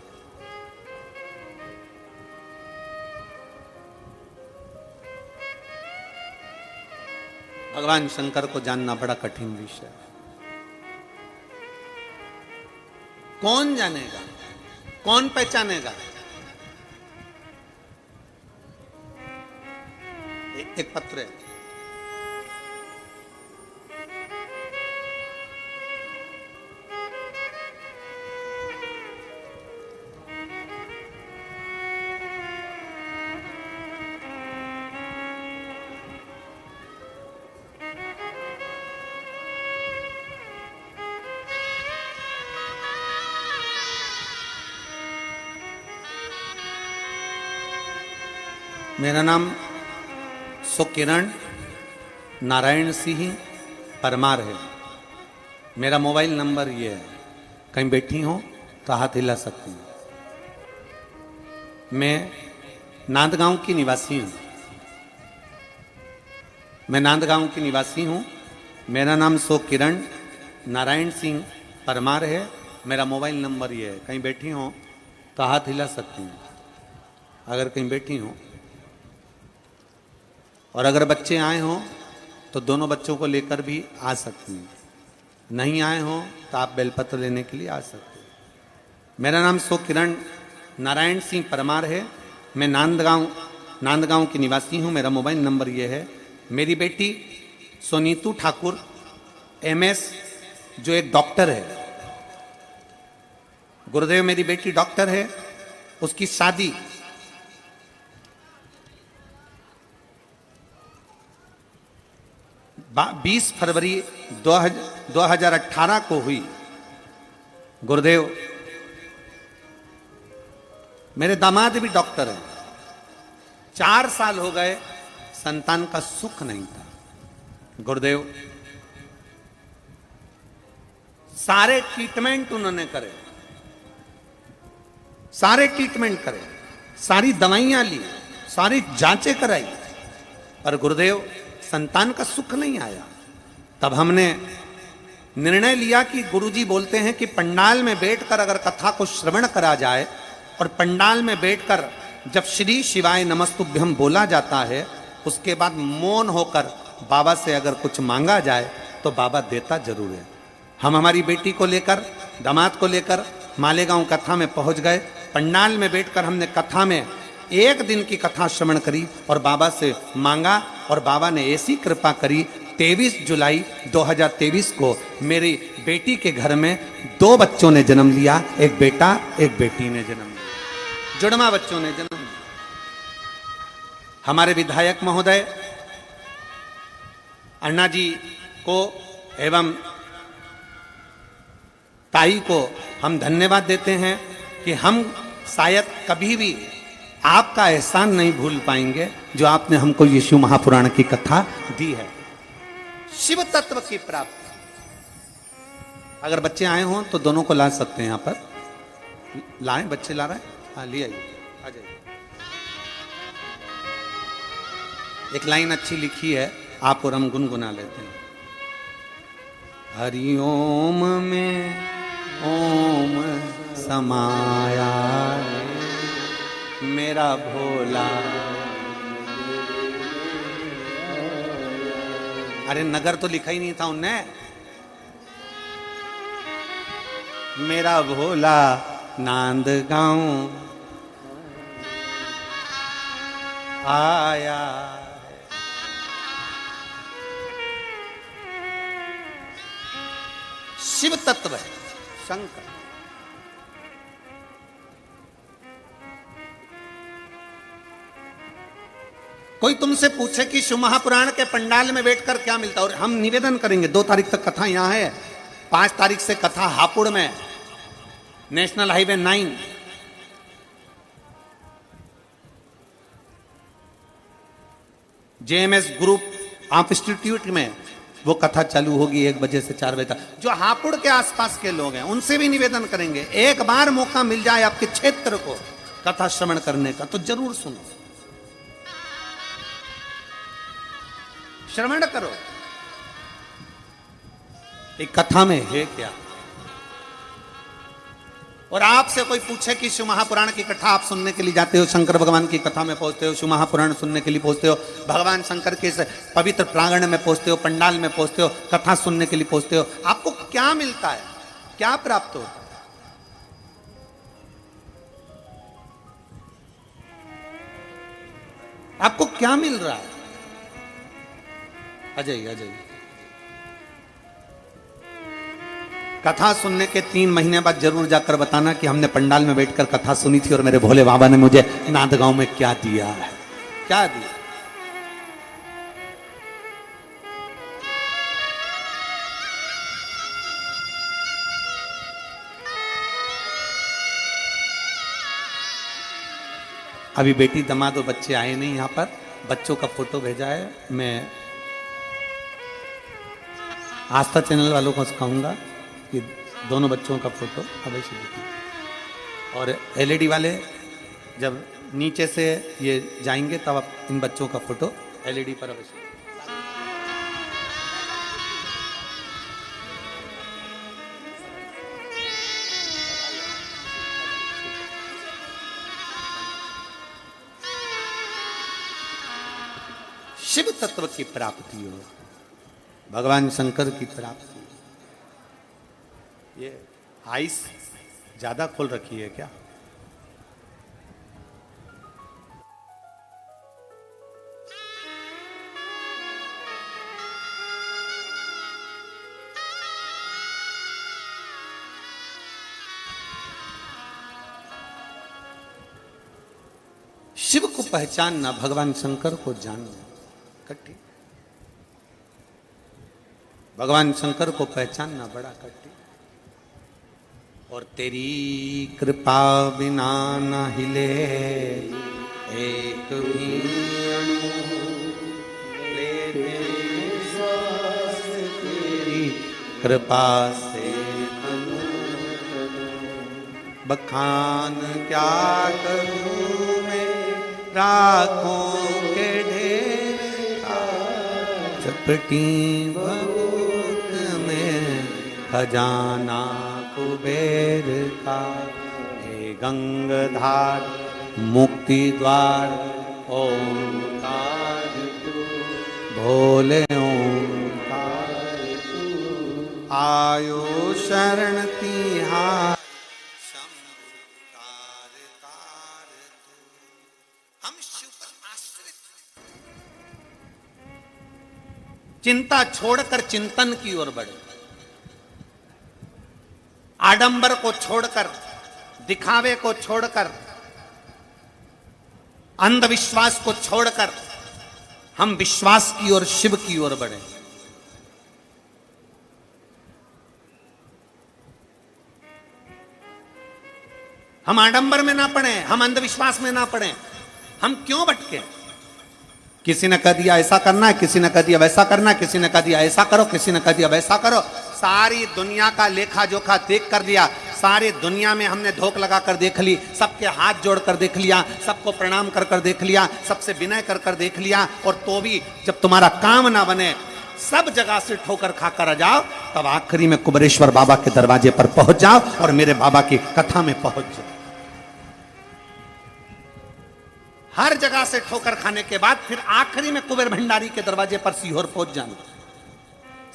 भगवान शंकर को जानना बड़ा कठिन विषय है। कौन जानेगा, कौन पहचानेगा? एक पत्र है, मेरा नाम सुकिरण नारायण सिंह परमार है। मेरा मोबाइल नंबर ये है, कहीं बैठी हो तो हाथ हिला सकती हूँ। मैं नांदगांव की निवासी हूँ। मैं नांदगांव की निवासी हूँ। मेरा नाम सुकिरण नारायण सिंह परमार है। मेरा मोबाइल नंबर ये है, कहीं बैठी हो तो हाथ हिला सकती हूँ अगर कहीं बैठी हो। और अगर बच्चे आए हों तो दोनों बच्चों को लेकर भी आ सकती हैं। नहीं आए हों तो आप बेलपत्र लेने के लिए आ सकते हैं। मेरा नाम सुकिरण नारायण सिंह परमार है। मैं नांदगांव की निवासी हूँ। मेरा मोबाइल नंबर ये है। मेरी बेटी सोनीतू ठाकुर MS, जो एक डॉक्टर है, गुरुदेव मेरी बेटी डॉक्टर है, उसकी शादी 20 फरवरी 2018 को हुई। गुरुदेव मेरे दामाद भी डॉक्टर हैं। 4 साल हो गए, संतान का सुख नहीं था। गुरुदेव सारे ट्रीटमेंट उन्होंने करे, सारे ट्रीटमेंट करे, सारी दवाइयां ली, सारी जांचें कराई, पर गुरुदेव संतान का सुख नहीं आया। तब हमने निर्णय लिया कि गुरुजी बोलते हैं कि पंडाल में बैठकर अगर कथा को श्रवण करा जाए और पंडाल में बैठकर जब श्री शिवाय नमस्तुभ्यम बोला जाता है, उसके बाद मौन होकर बाबा से अगर कुछ मांगा जाए तो बाबा देता जरूर है। हम हमारी बेटी को लेकर, दामाद को लेकर मालेगांव कथा में पहुंच गए। पंडाल में बैठकर हमने कथा में एक दिन की कथा श्रवण करी और बाबा से मांगा और बाबा ने ऐसी कृपा करी 23 जुलाई 2023 को मेरी बेटी के घर में 2 बच्चों ने जन्म लिया, एक बेटा एक बेटी ने जन्म लिया, जुड़वा बच्चों ने जन्म लिया। हमारे विधायक महोदय अन्ना जी को एवं ताई को हम धन्यवाद देते हैं कि हम शायद कभी भी आपका एहसान नहीं भूल पाएंगे जो आपने हमको ये शिव महापुराण की कथा दी है। शिव तत्व की प्राप्ति। अगर बच्चे आए हों तो दोनों को ला सकते हैं यहां पर। लाएं, बच्चे ला रहे हैं? हाँ, ले आइए, आ जाइए। एक लाइन अच्छी लिखी है, आप और हम गुनगुना लेते हैं। हरिओम में ओम समाया है मेरा भोला। अरे नगर तो लिखा ही नहीं था उनने। मेरा भोला नांद गांव आया। शिव तत्व है शंकर। कोई तुमसे पूछे कि शिव महापुराण के पंडाल में बैठकर क्या मिलता है, और हम निवेदन करेंगे 2 तारीख तक कथा यहां है, 5 तारीख से कथा हापुड़ में, नेशनल हाईवे 9, जेएमएस ग्रुप आप इंस्टीट्यूट में वो कथा चालू होगी 1 बजे से 4 बजे तक। जो हापुड़ के आसपास के लोग हैं उनसे भी निवेदन करेंगे, एक बार मौका मिल जाए आपके क्षेत्र को कथा श्रवण करने का तो जरूर सुनो, श्रवण करो। एक कथा में है क्या। और आपसे कोई पूछे कि शिव महापुराण की कथा आप सुनने के लिए जाते हो, शंकर भगवान की कथा में पहुंचते हो, शिव महापुराण सुनने के लिए पहुंचते हो, भगवान शंकर के पवित्र प्रांगण में पहुंचते हो, पंडाल में पहुंचते हो, कथा सुनने के लिए पहुंचते हो, आपको क्या मिलता है, क्या प्राप्त होता है? आपको क्या मिल रहा है? अजय अजय कथा सुनने के 3 महीने बाद जरूर जाकर बताना कि हमने पंडाल में बैठकर कथा सुनी थी और मेरे भोले बाबा ने मुझे नांदगांव में क्या दिया है, क्या दिया। अभी बेटी दामाद और बच्चे आए नहीं यहां पर, बच्चों का फोटो भेजा है। मैं आस्था चैनल वालों को कहूंगा कि दोनों बच्चों का फोटो अवश्य देखिए, और एलईडी वाले जब नीचे से ये जाएंगे तब आप इन बच्चों का फोटो एलईडी पर अवश्य। शिव तत्व की प्राप्ति हो, भगवान शंकर की प्राप्ति। ये आइस ज्यादा खोल रखी है क्या? शिव को पहचानना, भगवान शंकर को जानना कठिन। भगवान शंकर को पहचानना बड़ा कठिन। और तेरी कृपा बिना न हिले एक भी अणु, लेते सांस तेरी कृपा से बखान क्या करूं मैं राखों के ढेर का, चपटी भभूत में खजाना कुबेर का। हे गंगाधार मुक्ति द्वार ओंकार तू, भोले ओंकार तू, आयो शरण तिहार शंभु तार तार तू। हम शिव पर आश्रित। चिंता छोड़कर चिंतन की ओर बढ़े, आडंबर को छोड़कर, दिखावे को छोड़कर, अंधविश्वास को छोड़कर हम विश्वास की ओर, शिव की ओर बढ़े। हम आडंबर में ना पड़े, हम अंधविश्वास में ना पड़े। हम क्यों भटके? किसी ने कह दिया ऐसा करना है, किसी ने कह दिया वैसा करना है, किसी ने कह दिया ऐसा करो, किसी ने कह दिया वैसा करो। सारी दुनिया का लेखा जोखा देख कर लिया, सारी दुनिया में हमने धोख लगा कर देख ली, सबके हाथ जोड़ कर देख लिया, सबको प्रणाम कर कर देख लिया, सबसे विनय कर कर देख लिया, और तो भी जब तुम्हारा काम ना बने, सब जगह से ठोकर खाकर आ जाओ, तब आखिरी में कुबेरेश्वर बाबा के दरवाजे पर पहुंच जाओ और मेरे बाबा की कथा में पहुंच जाओ। हर जगह से ठोकर खाने के बाद फिर आखिरी में कुबेर भंडारी के दरवाजे पर सीहोर पहुंच जाना।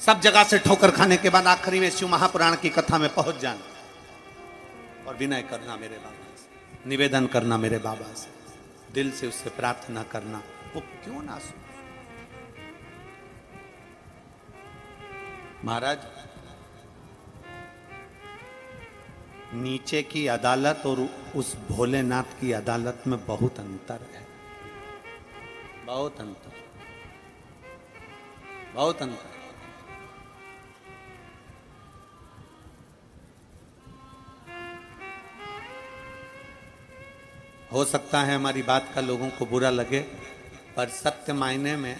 सब जगह से ठोकर खाने के बाद आखिरी में शिव महापुराण की कथा में पहुंच जाना और विनय करना मेरे बाबा से, निवेदन करना मेरे बाबा से, दिल से उससे प्रार्थना करना, वो क्यों ना सुने। महाराज, नीचे की अदालत और उस भोलेनाथ की अदालत में बहुत अंतर है, बहुत अंतर, बहुत अंतर। हो सकता है हमारी बात का लोगों को बुरा लगे, पर सत्य मायने में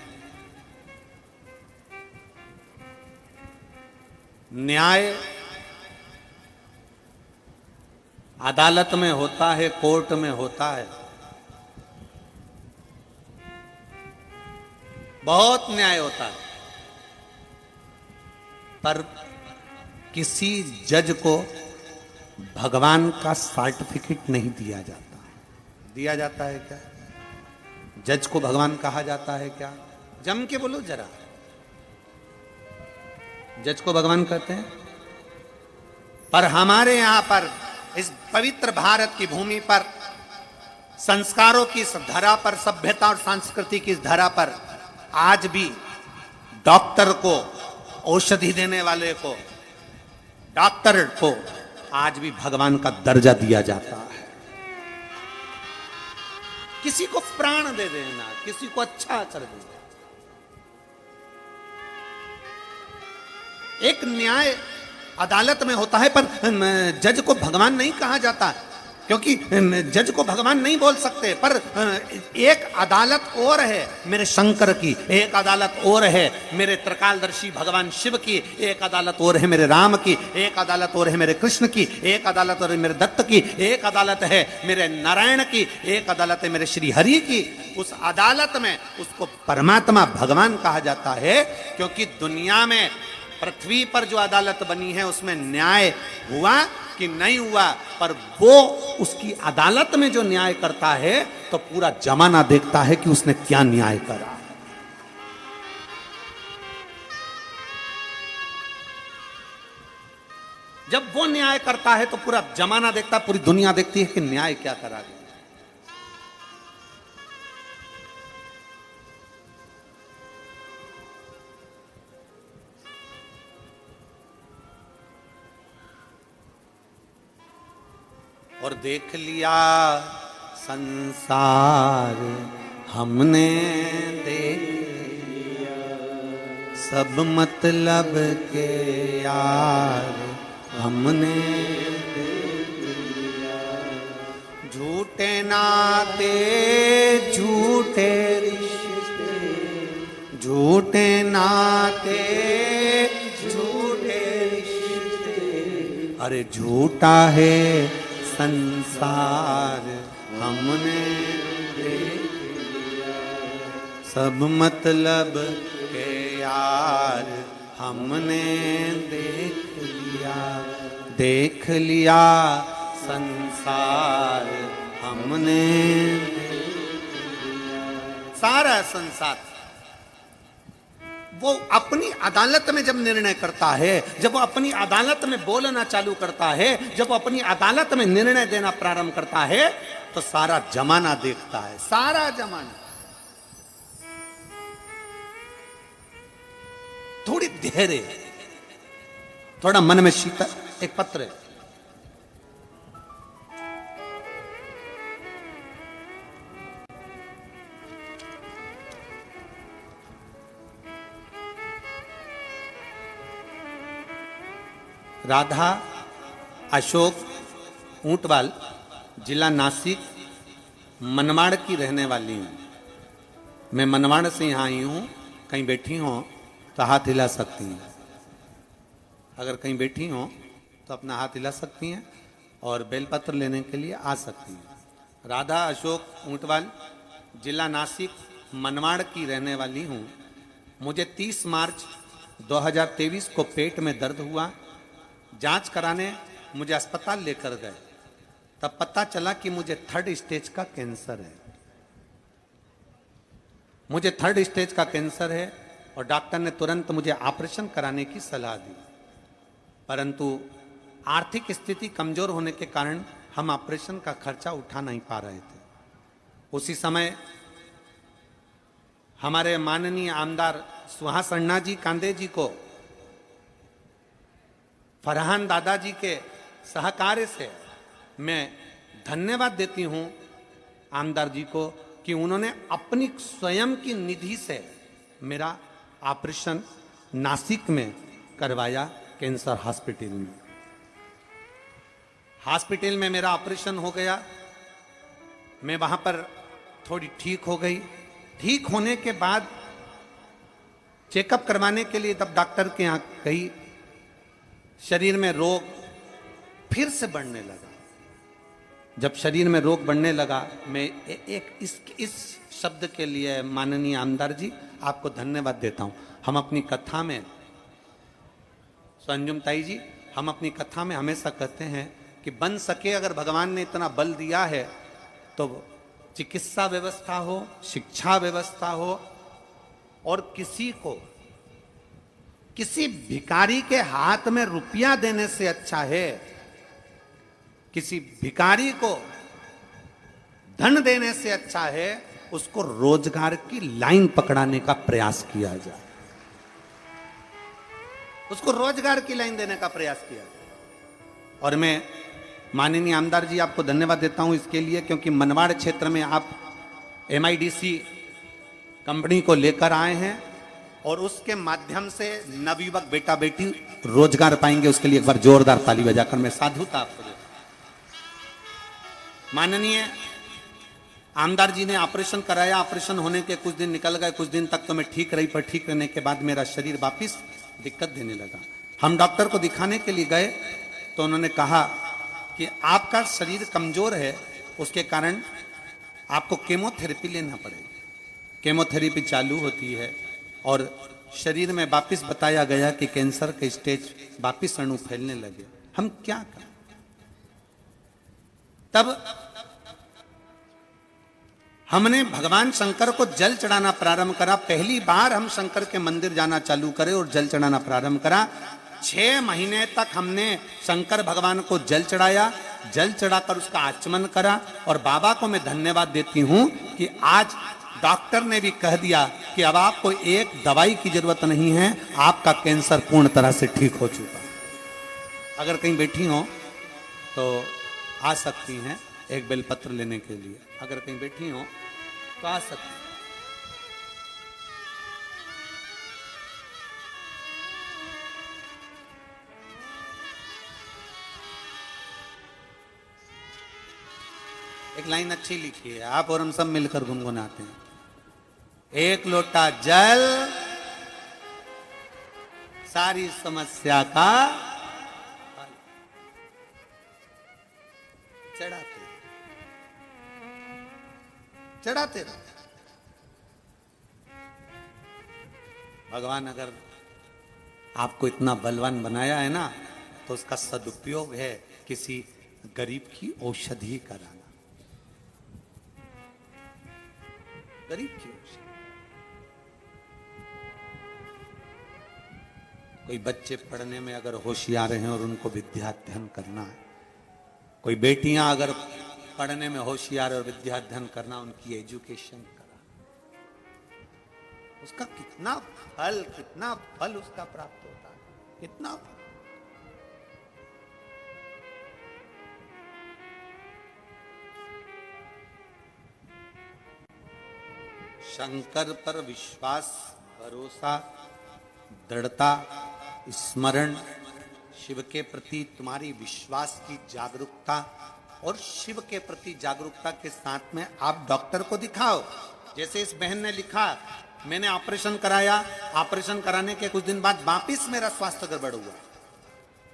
न्याय अदालत में होता है, कोर्ट में होता है, बहुत न्याय होता है, पर किसी जज को भगवान का सर्टिफिकेट नहीं दिया जाता। दिया जाता है क्या? जज को भगवान कहा जाता है क्या? जम के बोलो जरा, जज को भगवान कहते हैं? पर हमारे यहां पर, इस पवित्र भारत की भूमि पर, संस्कारों की इस धरा पर, सभ्यता और संस्कृति की इस धरा पर, आज भी डॉक्टर को, औषधि देने वाले को, डॉक्टर को आज भी भगवान का दर्जा दिया जाता है। किसी को प्राण दे देना, किसी को अच्छा कर देना, एक न्याय अदालत में होता है, पर जज को भगवान नहीं कहा जाता, क्योंकि जज को भगवान नहीं बोल सकते। पर एक अदालत और है मेरे शंकर की, एक अदालत और है मेरे त्रिकालदर्शी भगवान शिव की, एक अदालत और है मेरे राम की, एक अदालत और है मेरे कृष्ण की, एक अदालत और है मेरे दत्त की, एक अदालत है मेरे नारायण की, एक अदालत है मेरे श्री हरि की। उस अदालत में उसको परमात्मा भगवान कहा जाता है, क्योंकि दुनिया में, पृथ्वी पर जो अदालत बनी है उसमें न्याय हुआ कि नहीं हुआ, पर वो उसकी अदालत में जो न्याय करता है तो पूरा जमाना देखता है कि उसने क्या न्याय करा। जब वो न्याय करता है तो पूरा जमाना देखता, पूरी दुनिया देखती है कि न्याय क्या करा गया। और देख लिया संसार हमने, देख लिया सब मतलब के यार हमने, देख लिया झूठे नाते, झूठे रिश्ते, झूठे नाते, झूठे रिश्ते, अरे झूठा है संसार हमने देख लिया, सब मतलब के यार हमने देख लिया, देख लिया संसार हमने देख लिया। सारा संसार वो अपनी अदालत में जब निर्णय करता है, जब वो अपनी अदालत में बोलना चालू करता है, जब वो अपनी अदालत में निर्णय देना प्रारंभ करता है, तो सारा जमाना देखता है, सारा जमाना। थोड़ी धैर्य, थोड़ा मन में शीतल। एक पत्र है, राधा अशोक ऊंटवाल, जिला नासिक, मनमाड़ की रहने वाली हूं। मैं मनमाड़ से यहां आई हूं। कहीं बैठी हो तो हाथ हिला सकती हैं। अगर कहीं बैठी हो तो अपना हाथ हिला सकती हैं और बेलपत्र लेने के लिए आ सकती हैं। राधा अशोक ऊंटवाल, जिला नासिक, मनमाड़ की रहने वाली हूं। मुझे 30 मार्च 2023 को पेट में दर्द हुआ। जांच कराने मुझे अस्पताल लेकर गए, तब पता चला कि मुझे 3rd स्टेज का कैंसर है। मुझे 3rd स्टेज का कैंसर है और डॉक्टर ने तुरंत मुझे ऑपरेशन कराने की सलाह दी, परंतु आर्थिक स्थिति कमजोर होने के कारण हम ऑपरेशन का खर्चा उठा नहीं पा रहे थे। उसी समय हमारे माननीय आमदार सुहास अन्ना जी कांदे जी को, फरहान दादाजी के सहकार्य से मैं धन्यवाद देती हूं आमदार जी को कि उन्होंने अपनी स्वयं की निधि से मेरा ऑपरेशन नासिक में करवाया, कैंसर हॉस्पिटल में। हॉस्पिटल में मेरा ऑपरेशन हो गया। मैं वहां पर थोड़ी ठीक हो गई। ठीक होने के बाद चेकअप करवाने के लिए तब डॉक्टर के यहाँ गई। शरीर में रोग फिर से बढ़ने लगा। जब शरीर में रोग बढ़ने लगा, मैं एक इस शब्द के लिए माननीय आमदार जी आपको धन्यवाद देता हूं। हम अपनी कथा में, संजुम ताई जी, हम अपनी कथा में हमेशा कहते हैं कि बन सके अगर भगवान ने इतना बल दिया है तो चिकित्सा व्यवस्था हो, शिक्षा व्यवस्था हो, और किसी भिखारी के हाथ में रुपया देने से अच्छा है किसी भिखारी को धन देने से अच्छा है उसको रोजगार की लाइन पकड़ाने का प्रयास किया जाए, उसको रोजगार की लाइन देने का प्रयास किया जाए। और मैं माननीय आमदार जी आपको धन्यवाद देता हूं इसके लिए, क्योंकि मनवाड़ क्षेत्र में आप MIDC कंपनी को लेकर आए हैं और उसके माध्यम से नवयुवक बेटा बेटी रोजगार पाएंगे। उसके लिए एक बार जोरदार ताली बजाकर मैं साधुता आपको देता हूं। माननीय आमदार जी ने ऑपरेशन कराया। ऑपरेशन होने के कुछ दिन निकल गए, कुछ दिन तक तो मैं ठीक रही, पर ठीक रहने के बाद मेरा शरीर वापिस दिक्कत देने लगा। हम डॉक्टर को दिखाने के लिए गए तो उन्होंने कहा कि आपका शरीर कमजोर है, उसके कारण आपको केमोथेरेपी लेना पड़ेगा। केमोथेरेपी चालू होती है और शरीर में वापिस बताया गया कि कैंसर के स्टेज वापिस अणु फैलने लगे। हम क्या करें? तब हमने भगवान शंकर को जल चढ़ाना प्रारंभ करा। पहली बार हम शंकर के मंदिर जाना चालू करे और जल चढ़ाना प्रारंभ करा। 6 महीने तक हमने शंकर भगवान को जल चढ़ाया, जल चढ़ाकर उसका आचमन करा। और बाबा को मैं धन्यवाद देती हूं कि आज डॉक्टर ने भी कह दिया कि अब आपको एक दवाई की जरूरत नहीं है, आपका कैंसर पूर्ण तरह से ठीक हो चुका। अगर कहीं बैठी हो तो आ सकती हैं एक बेलपत्र लेने के लिए। अगर कहीं बैठी हो तो आ सकती हैं। एक लाइन अच्छी लिखी है, आप और हम सब मिलकर गुनगुनाते हैं। एक लोटा जल सारी समस्या का चढ़ाते रहो। भगवान अगर आपको इतना बलवान बनाया है ना, तो उसका सदुपयोग है किसी गरीब की औषधि कराना। गरीब की औषधि। कोई बच्चे पढ़ने में अगर होशियार हैं और उनको विद्या अध्ययन करना है, कोई बेटियां अगर पढ़ने में होशियार और विद्या अध्ययन करना, उनकी एजुकेशन करा, उसका कितना फल उसका प्राप्त होता है, कितना फल। शंकर पर विश्वास, भरोसा, दृढ़ता, स्मरण, शिव के प्रति तुम्हारी विश्वास की जागरूकता और शिव के प्रति जागरूकता के साथ में आप डॉक्टर को दिखाओ। जैसे इस बहन ने लिखा, मैंने ऑपरेशन कराया, ऑपरेशन कराने के कुछ दिन बाद वापिस मेरा स्वास्थ्य गड़बड़ हुआ,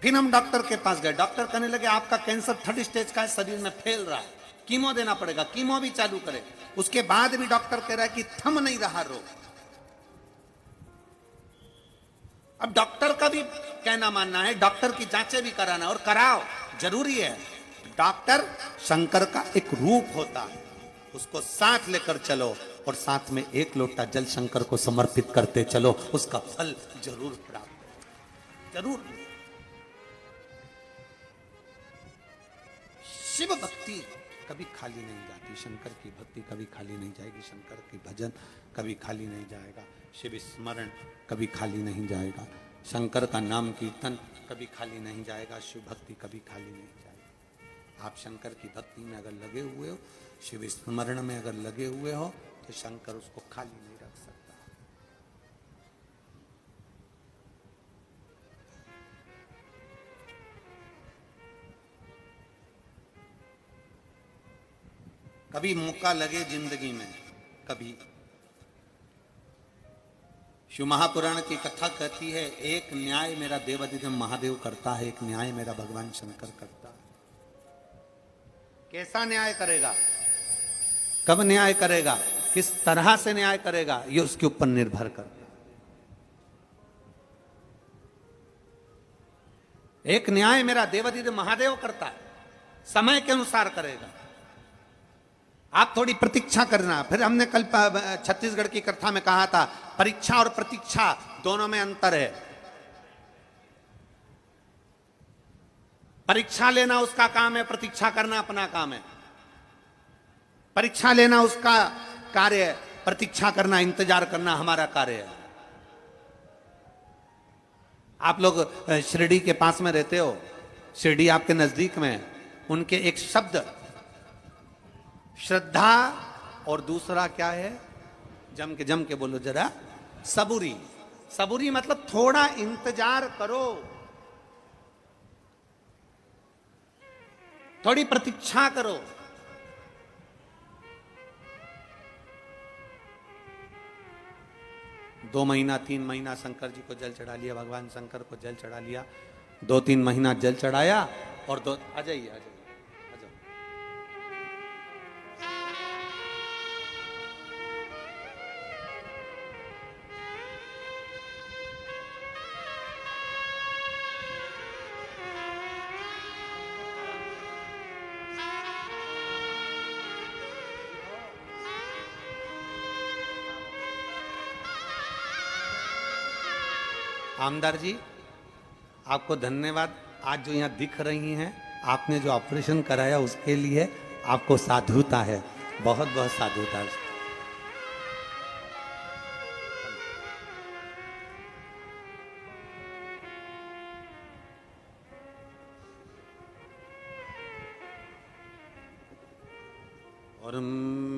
फिर हम डॉक्टर के पास गए, डॉक्टर कहने लगे आपका कैंसर 3rd स्टेज का है, शरीर में फैल रहा है, कीमो देना पड़ेगा, कीमो भी चालू करे। उसके बाद भी डॉक्टर कह रहा है कि थम नहीं रहा रोग। अब डॉक्टर का भी कहना मानना है, डॉक्टर की जांचें भी कराना, और कराओ, जरूरी है। डॉक्टर शंकर का एक रूप होता है, उसको साथ लेकर चलो और साथ में 1 लोटा जल शंकर को समर्पित करते चलो, उसका फल जरूर प्राप्त हो, जरूर। शिव भक्ति कभी खाली नहीं जाती, शंकर की भक्ति कभी खाली नहीं जाएगी, शंकर की भजन कभी खाली नहीं जाएगा, शिव स्मरण कभी खाली नहीं जाएगा, शंकर का नाम कीर्तन कभी खाली नहीं जाएगा, शिव भक्ति कभी खाली नहीं जाएगी। आप शंकर की भक्ति में अगर लगे हुए हो, शिव स्मरण में अगर लगे हुए हो, तो शंकर उसको खाली नहीं रख सकता। कभी मौका लगे जिंदगी में, कभी शिव महापुराण की कथा कहती है, एक न्याय मेरा देवाधिदेव महादेव करता है, एक न्याय मेरा भगवान शंकर करता है। कैसा न्याय करेगा, कब न्याय करेगा, किस तरह से न्याय करेगा, ये उसके ऊपर निर्भर करता है। एक न्याय मेरा देवाधिदेव महादेव करता है, समय के अनुसार करेगा। आप थोड़ी प्रतीक्षा करना। फिर हमने कल छत्तीसगढ़ की कथा में कहा था, परीक्षा और प्रतीक्षा दोनों में अंतर है। परीक्षा लेना उसका काम है, प्रतीक्षा करना अपना काम है। परीक्षा लेना उसका कार्य है, प्रतीक्षा करना, इंतजार करना हमारा कार्य है। आप लोग शिरडी के पास में रहते हो, शिरडी आपके नजदीक में, उनके एक शब्द श्रद्धा और दूसरा क्या है, जम के बोलो जरा, सबूरी। सबूरी मतलब थोड़ा इंतजार करो, थोड़ी प्रतीक्षा करो। दो महीना 3 महीना शंकर जी को जल चढ़ा लिया, भगवान शंकर को जल चढ़ा लिया, 2-3 महीना जल चढ़ाया और आ जाइए आ जाइए। आमदार जी, आपको धन्यवाद। आज जो यहाँ दिख रही हैं, आपने जो ऑपरेशन कराया उसके लिए आपको साधुता है, बहुत बहुत साधुता है। और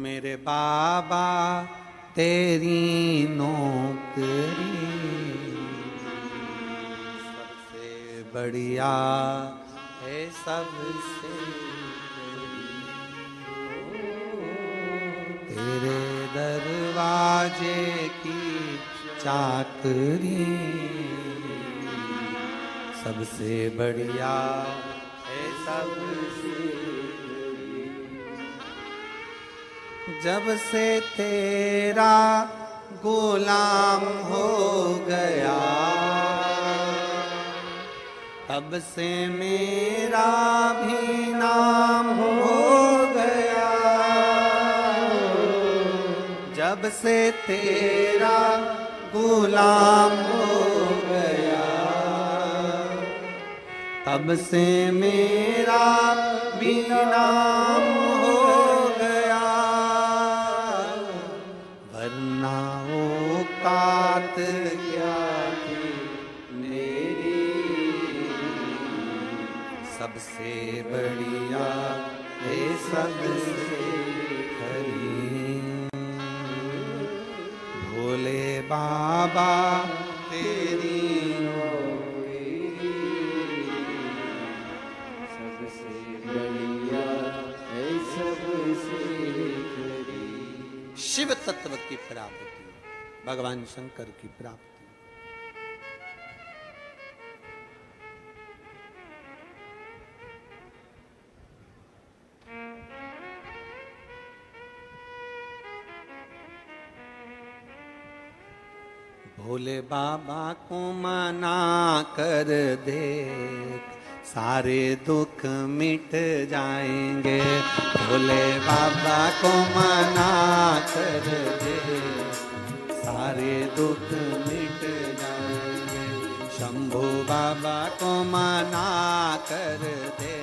मेरे बाबा तेरी नौकरी बढ़िया है सबसे, तेरे दरवाजे की चाकरी सबसे बढ़िया है सबसे। जब से तेरा गुलाम हो गया, तब से मेरा भी नाम हो गया। जब से तेरा गुलाम हो गया, तब से मेरा भी नाम हो गया, वरना औकात क्या थी मेरी, सबसे बढ़िया है सबसे खरी। भोले बाबा तेरी सबसे बढ़िया है सबसे खरी। शिव तत्व की प्राप्ति, भगवान शंकर की प्राप्ति। भोले बाबा को मना कर देख, सारे दुख मिट जाएंगे। भोले बाबा को मना कर देख, सारे दुख मिट जाएंगे। शंभू बाबा को मना कर दे,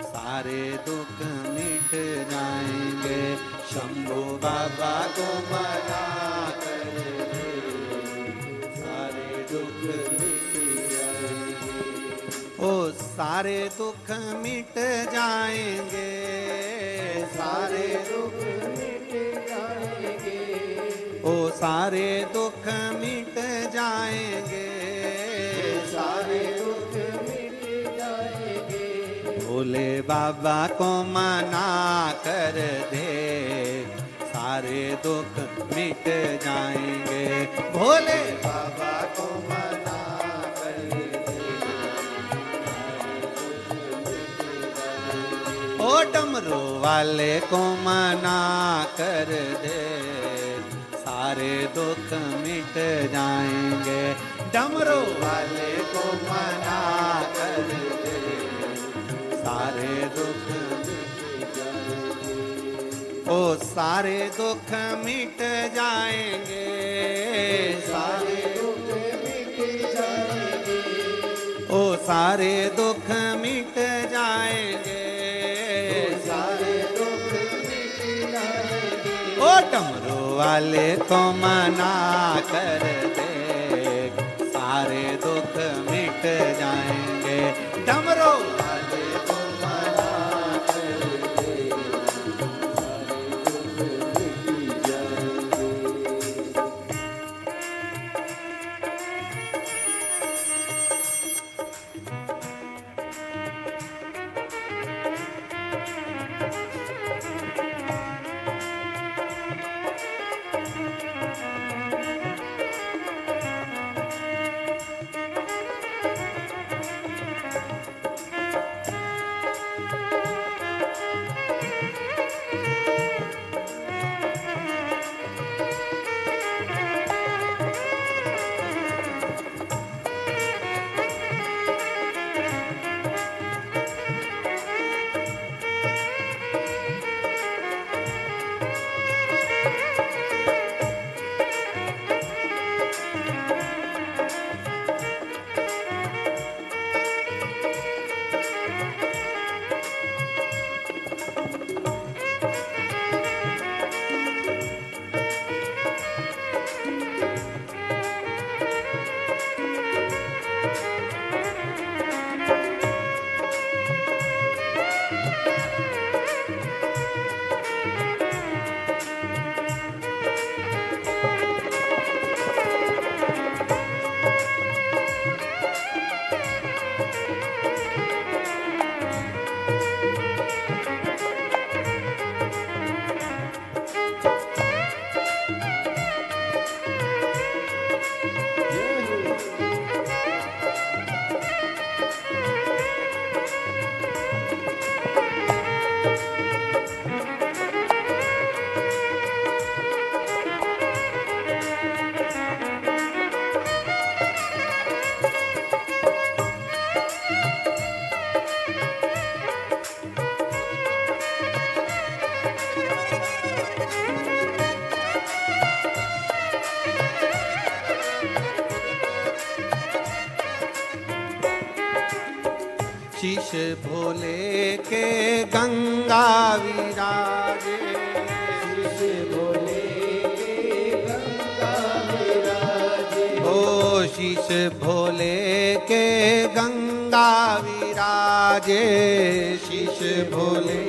सारे दुख मिट जाएंगे। शंभू बाबा को मना कर दे, सारे दुख मिट जाएंगे। ओ सारे दुख मिट जाएंगे, सारे दुख मिट जाएंगे। ओ सारे दुख मिट जाएंगे, सारे दुख मिट जाएंगे। भोले बाबा को मना कर दे, सारे दुख मिट जाएंगे। भोले बाबा को मना कर दे, ओ डमरू वाले को मना कर दे, सारे दुख मिट जाएंगे। डमरू वाले को मना कर दे, सारे दुख मिट जाएंगे। ओ सारे दुख मिट जाएंगे, सारे दुख मिट जाएंगे। ओ सारे दुख मिट जाएंगे, सारे दुख मिट जाएंगे। ओ डमरू वाले को मना कर दे, सारे दुख मिट जाएंगे। डमरू वाले को मना कर दे, सारे दुख मिट जाएंगे। शीश भोले के गंगा विराजे, शीश भोले के गंगा विराजे, ओ शीश भोले के गंगा विराजे, शीश भोले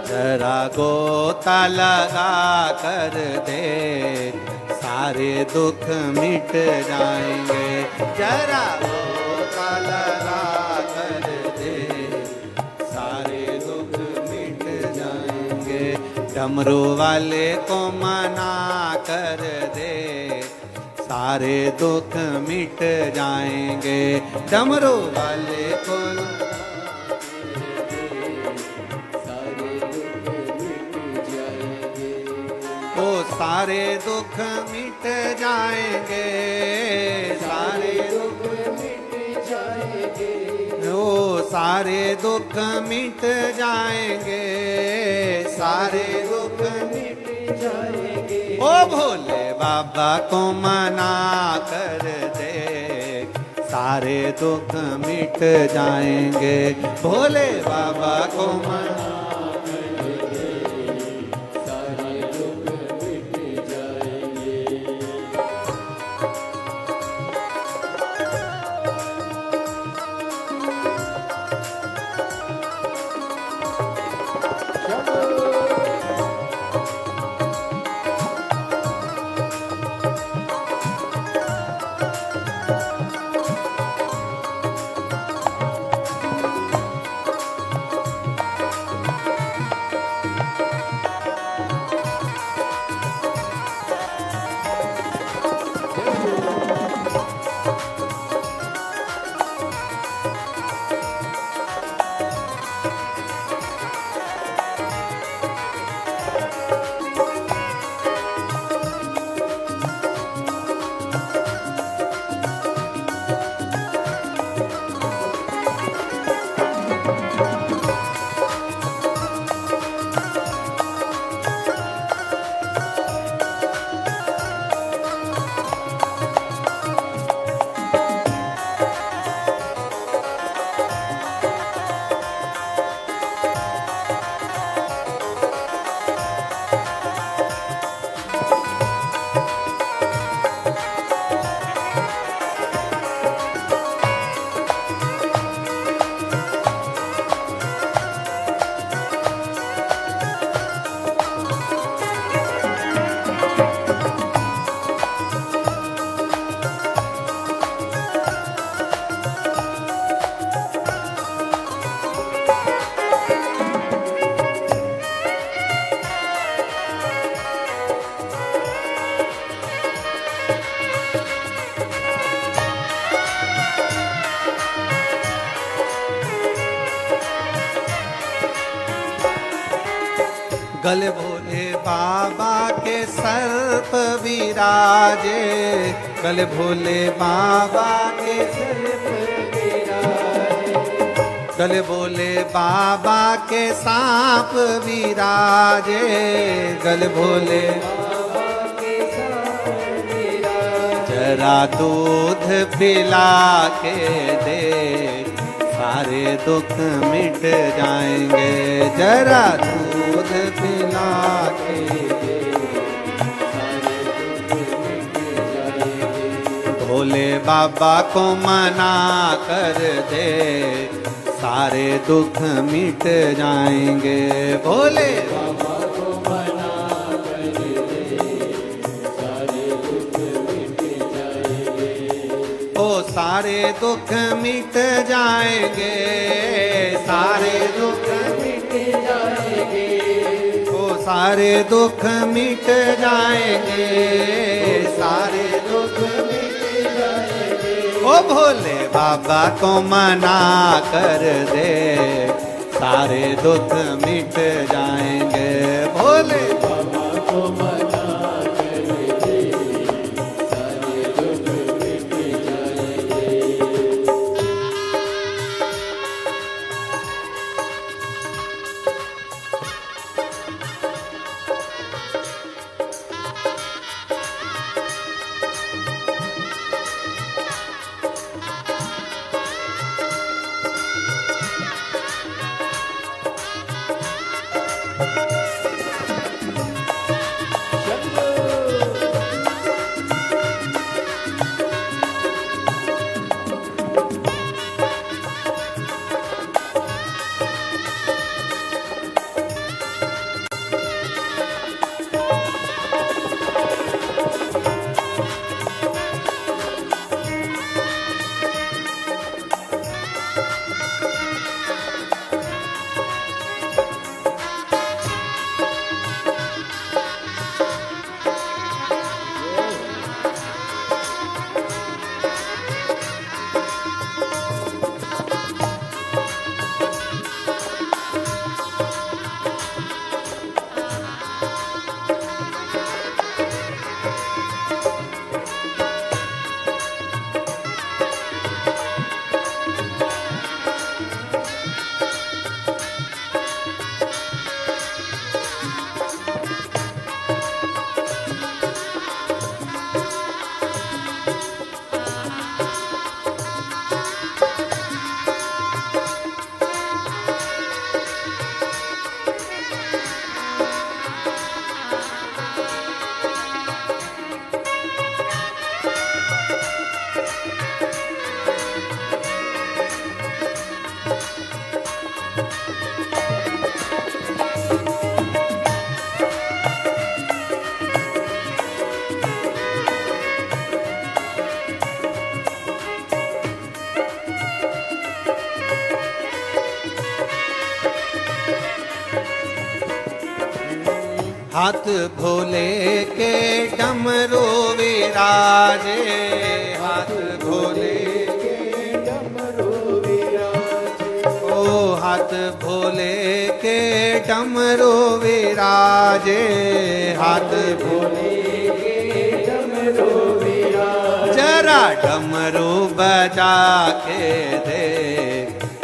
जरा गोता लगा कर दे, सारे दुख मिट जाएंगे। जरा गोता लगा कर दे, सारे दुख मिट जाएंगे। डमरू वाले को मना कर दे, सारे दुख मिट जाएंगे। डमरू वाले को सारे दुख मिट जाएंगे, सारे दुख मिट जाएंगे, ओ सारे दुख मिट जाएंगे, सारे दुख मिट जाएंगे। ओ भोले बाबा को मना कर दे, सारे दुख मिट जाएंगे। भोले बाबा को मना गले भोले बाबा के सर्प विराजे, गले भोले बाबा के सर्प विराजे, गले भोले बाबा के सांप विराजे, गले भोले बाबा के सांप विराजे। जरा दूध पिला के दे, सारे दुख मिट जाएंगे। जरा दूध पिला के दे, सारे दुख मिट जाएंगे। भोले बाबा को मना कर दे, सारे दुख मिट जाएंगे। भोले बाबा को मना कर दे, सारे दुख मिट जाएंगे। ओ सारे दुख मिट जाएंगे, सारे दुख मिट जाएंगे। ओ सारे दुख मिट जाएंगे, सारे दुख मिट जाएंगे। ओ भोले बाबा को मना कर दे, सारे दुख मिट जाएंगे। भोले बाबा को मना कर दे, सारे दुख मिट जाएंगे। हाथ भोले के डमरू विराजे, हाथ भोले के डमरू विराजे, ओ हाथ भोले के डमरू विराजे, हाथ भोले के डमरू विराजे, जरा डमरू बजा के दे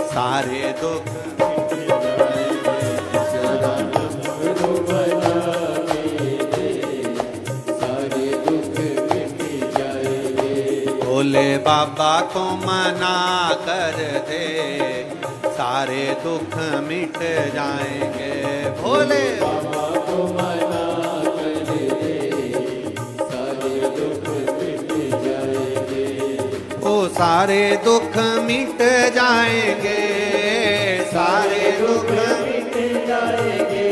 सारे दुख भोले बाबा को मना कर दे सारे दुख मिट जाएंगे। भोले बाबा को मना कर दे सारे दुख मिट जाएंगे, ओ सारे दुख मिट जाएंगे, सारे दुख मिट जाएंगे,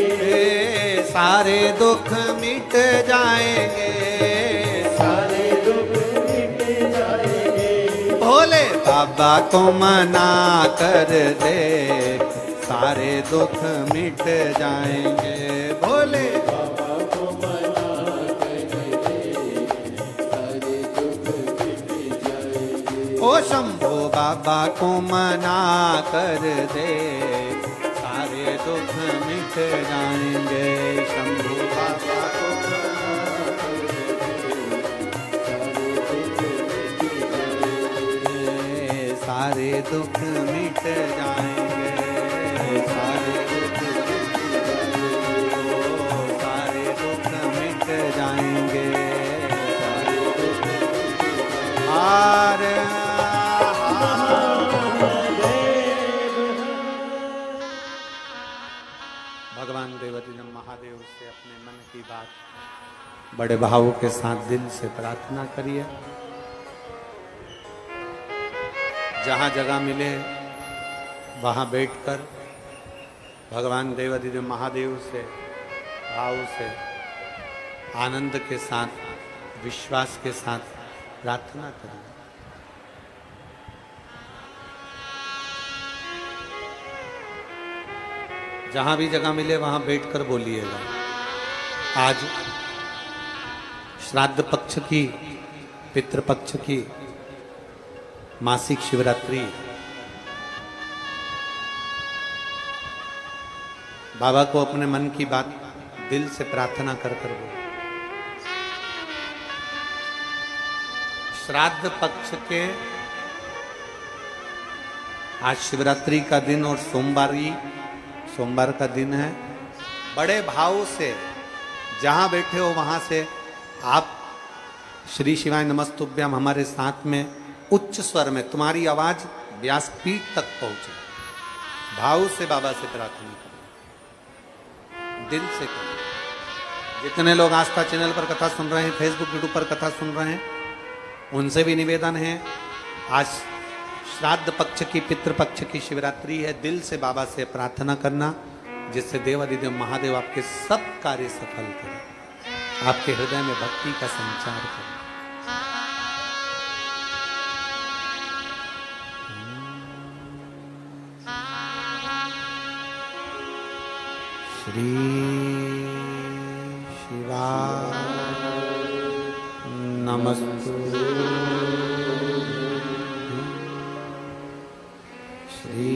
सारे दुख मिट जाएंगे, सारे दुख मिट जाएंगे, भोले बाबा को मना कर दे सारे दुख मिट जाएंगे। भोले बाबा को मना कर दे सारे दुख मिट जाएंगे, ओ शंभो बाबा को मना कर दे सारे दुख मिट जाएंगे। शंभो बाबा को सारे दुख मिट जाएंगे, सारे दुख सारे दुख मिट जाएंगे, सारे दुख हार भगवान देवती ने महादेव से अपने मन की बात बड़े भाव के साथ दिल से प्रार्थना करिए। जहाँ जगह मिले वहाँ बैठकर भगवान देवाधिदेव महादेव से भाव से आनंद के साथ विश्वास के साथ प्रार्थना करें। जहाँ भी जगह मिले वहाँ बैठकर बोलिएगा। आज श्राद्ध पक्ष की, पितृपक्ष की मासिक शिवरात्रि, बाबा को अपने मन की बात दिल से प्रार्थना कर कर बोलो। श्राद्ध पक्ष के आज शिवरात्रि का दिन और सोमवार का दिन है। बड़े भाव से जहां बैठे हो वहां से आप श्री शिवाय नमस्तुभ्यम हमारे साथ में उच्च स्वर में तुम्हारी आवाज व्यासपीठ तक पहुंचे, भाव से बाबा से प्रार्थना करो। दिल से करें। जितने लोग आस्था चैनल पर कथा सुन रहे हैं, फेसबुक यूट्यूब पर कथा सुन रहे हैं, उनसे भी निवेदन है, आज श्राद्ध पक्ष की, पितृपक्ष की शिवरात्रि है। दिल से बाबा से प्रार्थना करना जिससे देवादिदेव महादेव आपके सब कार्य सफल करें, आपके हृदय में भक्ति का संचार करें। श्री शिवाय नमस्तु। श्री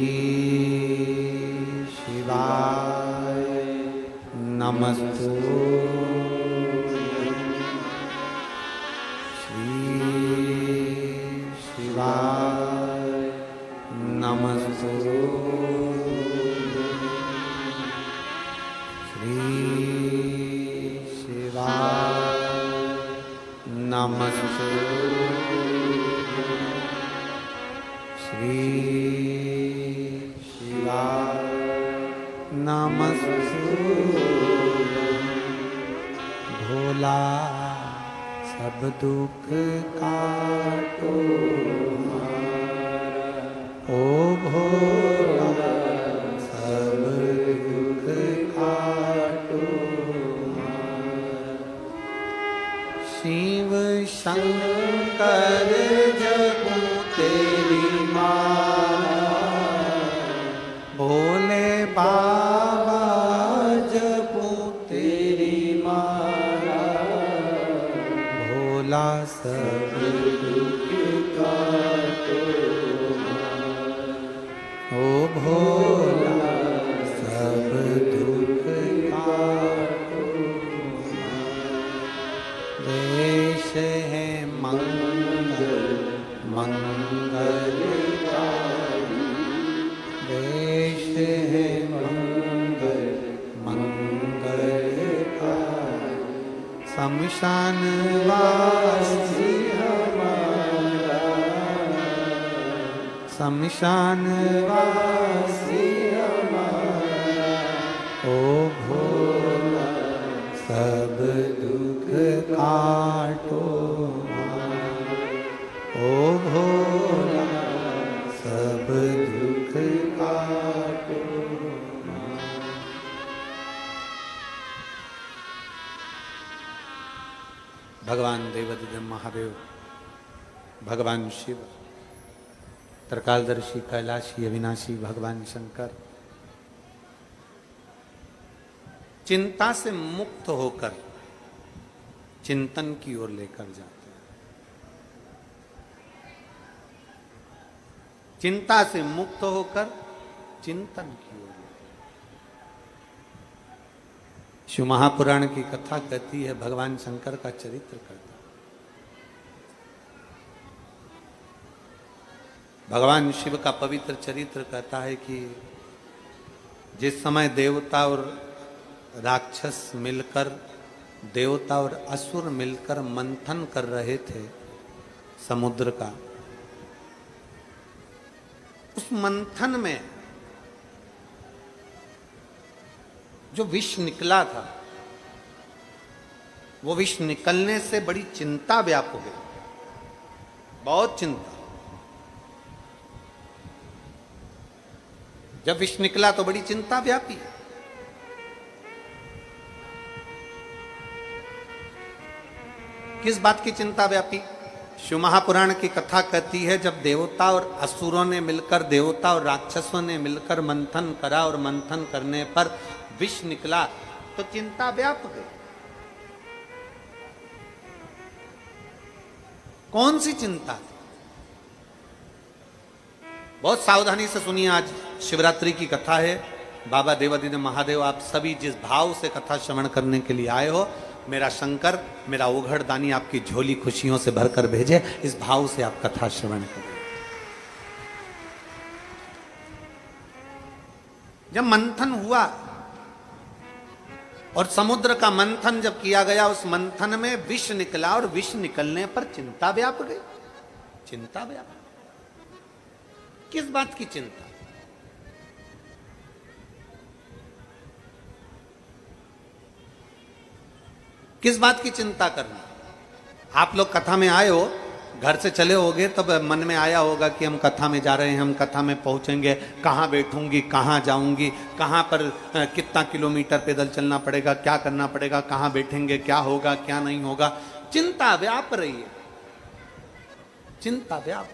शिवाय नमस्तु। श्री शिवाय नमस्तु। नमस्तु। श्री शिवाय नमस्तु। भोला सब दुख काटो ओ भोला सब दुख काटो। शिव शंकर जपो तेरी माला, भोले बाबा जपो तेरी माला। भोला सब दुख काटो ओ भोला सब दुख काटो। देश है मंगल मंगलकारी, देश है मंगल मंगलकारी। शमशान वासी हमारा, शमशान वासी हमारा। ओ भोला सब दुख काटो ओ भोला सब दुख काटो। भगवान देवादिदेव महादेव, भगवान शिव, त्रिकालदर्शी कैलाशी अविनाशी भगवान शंकर चिंता से मुक्त होकर चिंतन की ओर लेकर जाते हैं। चिंता से मुक्त होकर चिंतन की ओर लेकर। शिव महापुराण की कथा कहती है, भगवान शंकर का चरित्र करता है। भगवान शिव का पवित्र चरित्र कहता है कि जिस समय देवता और राक्षस मिलकर, देवता और असुर मिलकर मंथन कर रहे थे समुद्र का, उस मंथन में जो विष निकला था, वो विष निकलने से बड़ी चिंता व्याप्त हो गई, बहुत चिंता। जब विष निकला तो बड़ी चिंता व्यापी। किस बात की चिंता व्यापी? शिव महापुराण की कथा कहती है, जब देवता और असुरों ने मिलकर, देवता और राक्षसों ने मिलकर मंथन करा और मंथन करने पर विष निकला तो चिंता व्याप गई। कौन सी चिंता थी? बहुत सावधानी से सुनिए, आज शिवरात्रि की कथा है। बाबा देवादिदेव महादेव आप सभी जिस भाव से कथा श्रवण करने के लिए आए हो, मेरा शंकर, मेरा ओघड़ दानी आपकी झोली खुशियों से भरकर भेजे, इस भाव से आप कथा श्रवण करें। जब मंथन हुआ और समुद्र का मंथन जब किया गया, उस मंथन में विष निकला और विष निकलने पर चिंता व्याप गई। चिंता व्याप, किस बात की चिंता? किस बात की चिंता करना? आप लोग कथा में आए हो, घर से चले होगे, तब मन में आया होगा कि हम कथा में जा रहे हैं, हम कथा में पहुंचेंगे, कहाँ बैठूंगी, कहाँ जाऊंगी, कहाँ पर कितना किलोमीटर पैदल चलना पड़ेगा, क्या करना पड़ेगा, कहाँ बैठेंगे, क्या होगा क्या नहीं होगा। चिंता व्याप रही है, चिंता व्याप।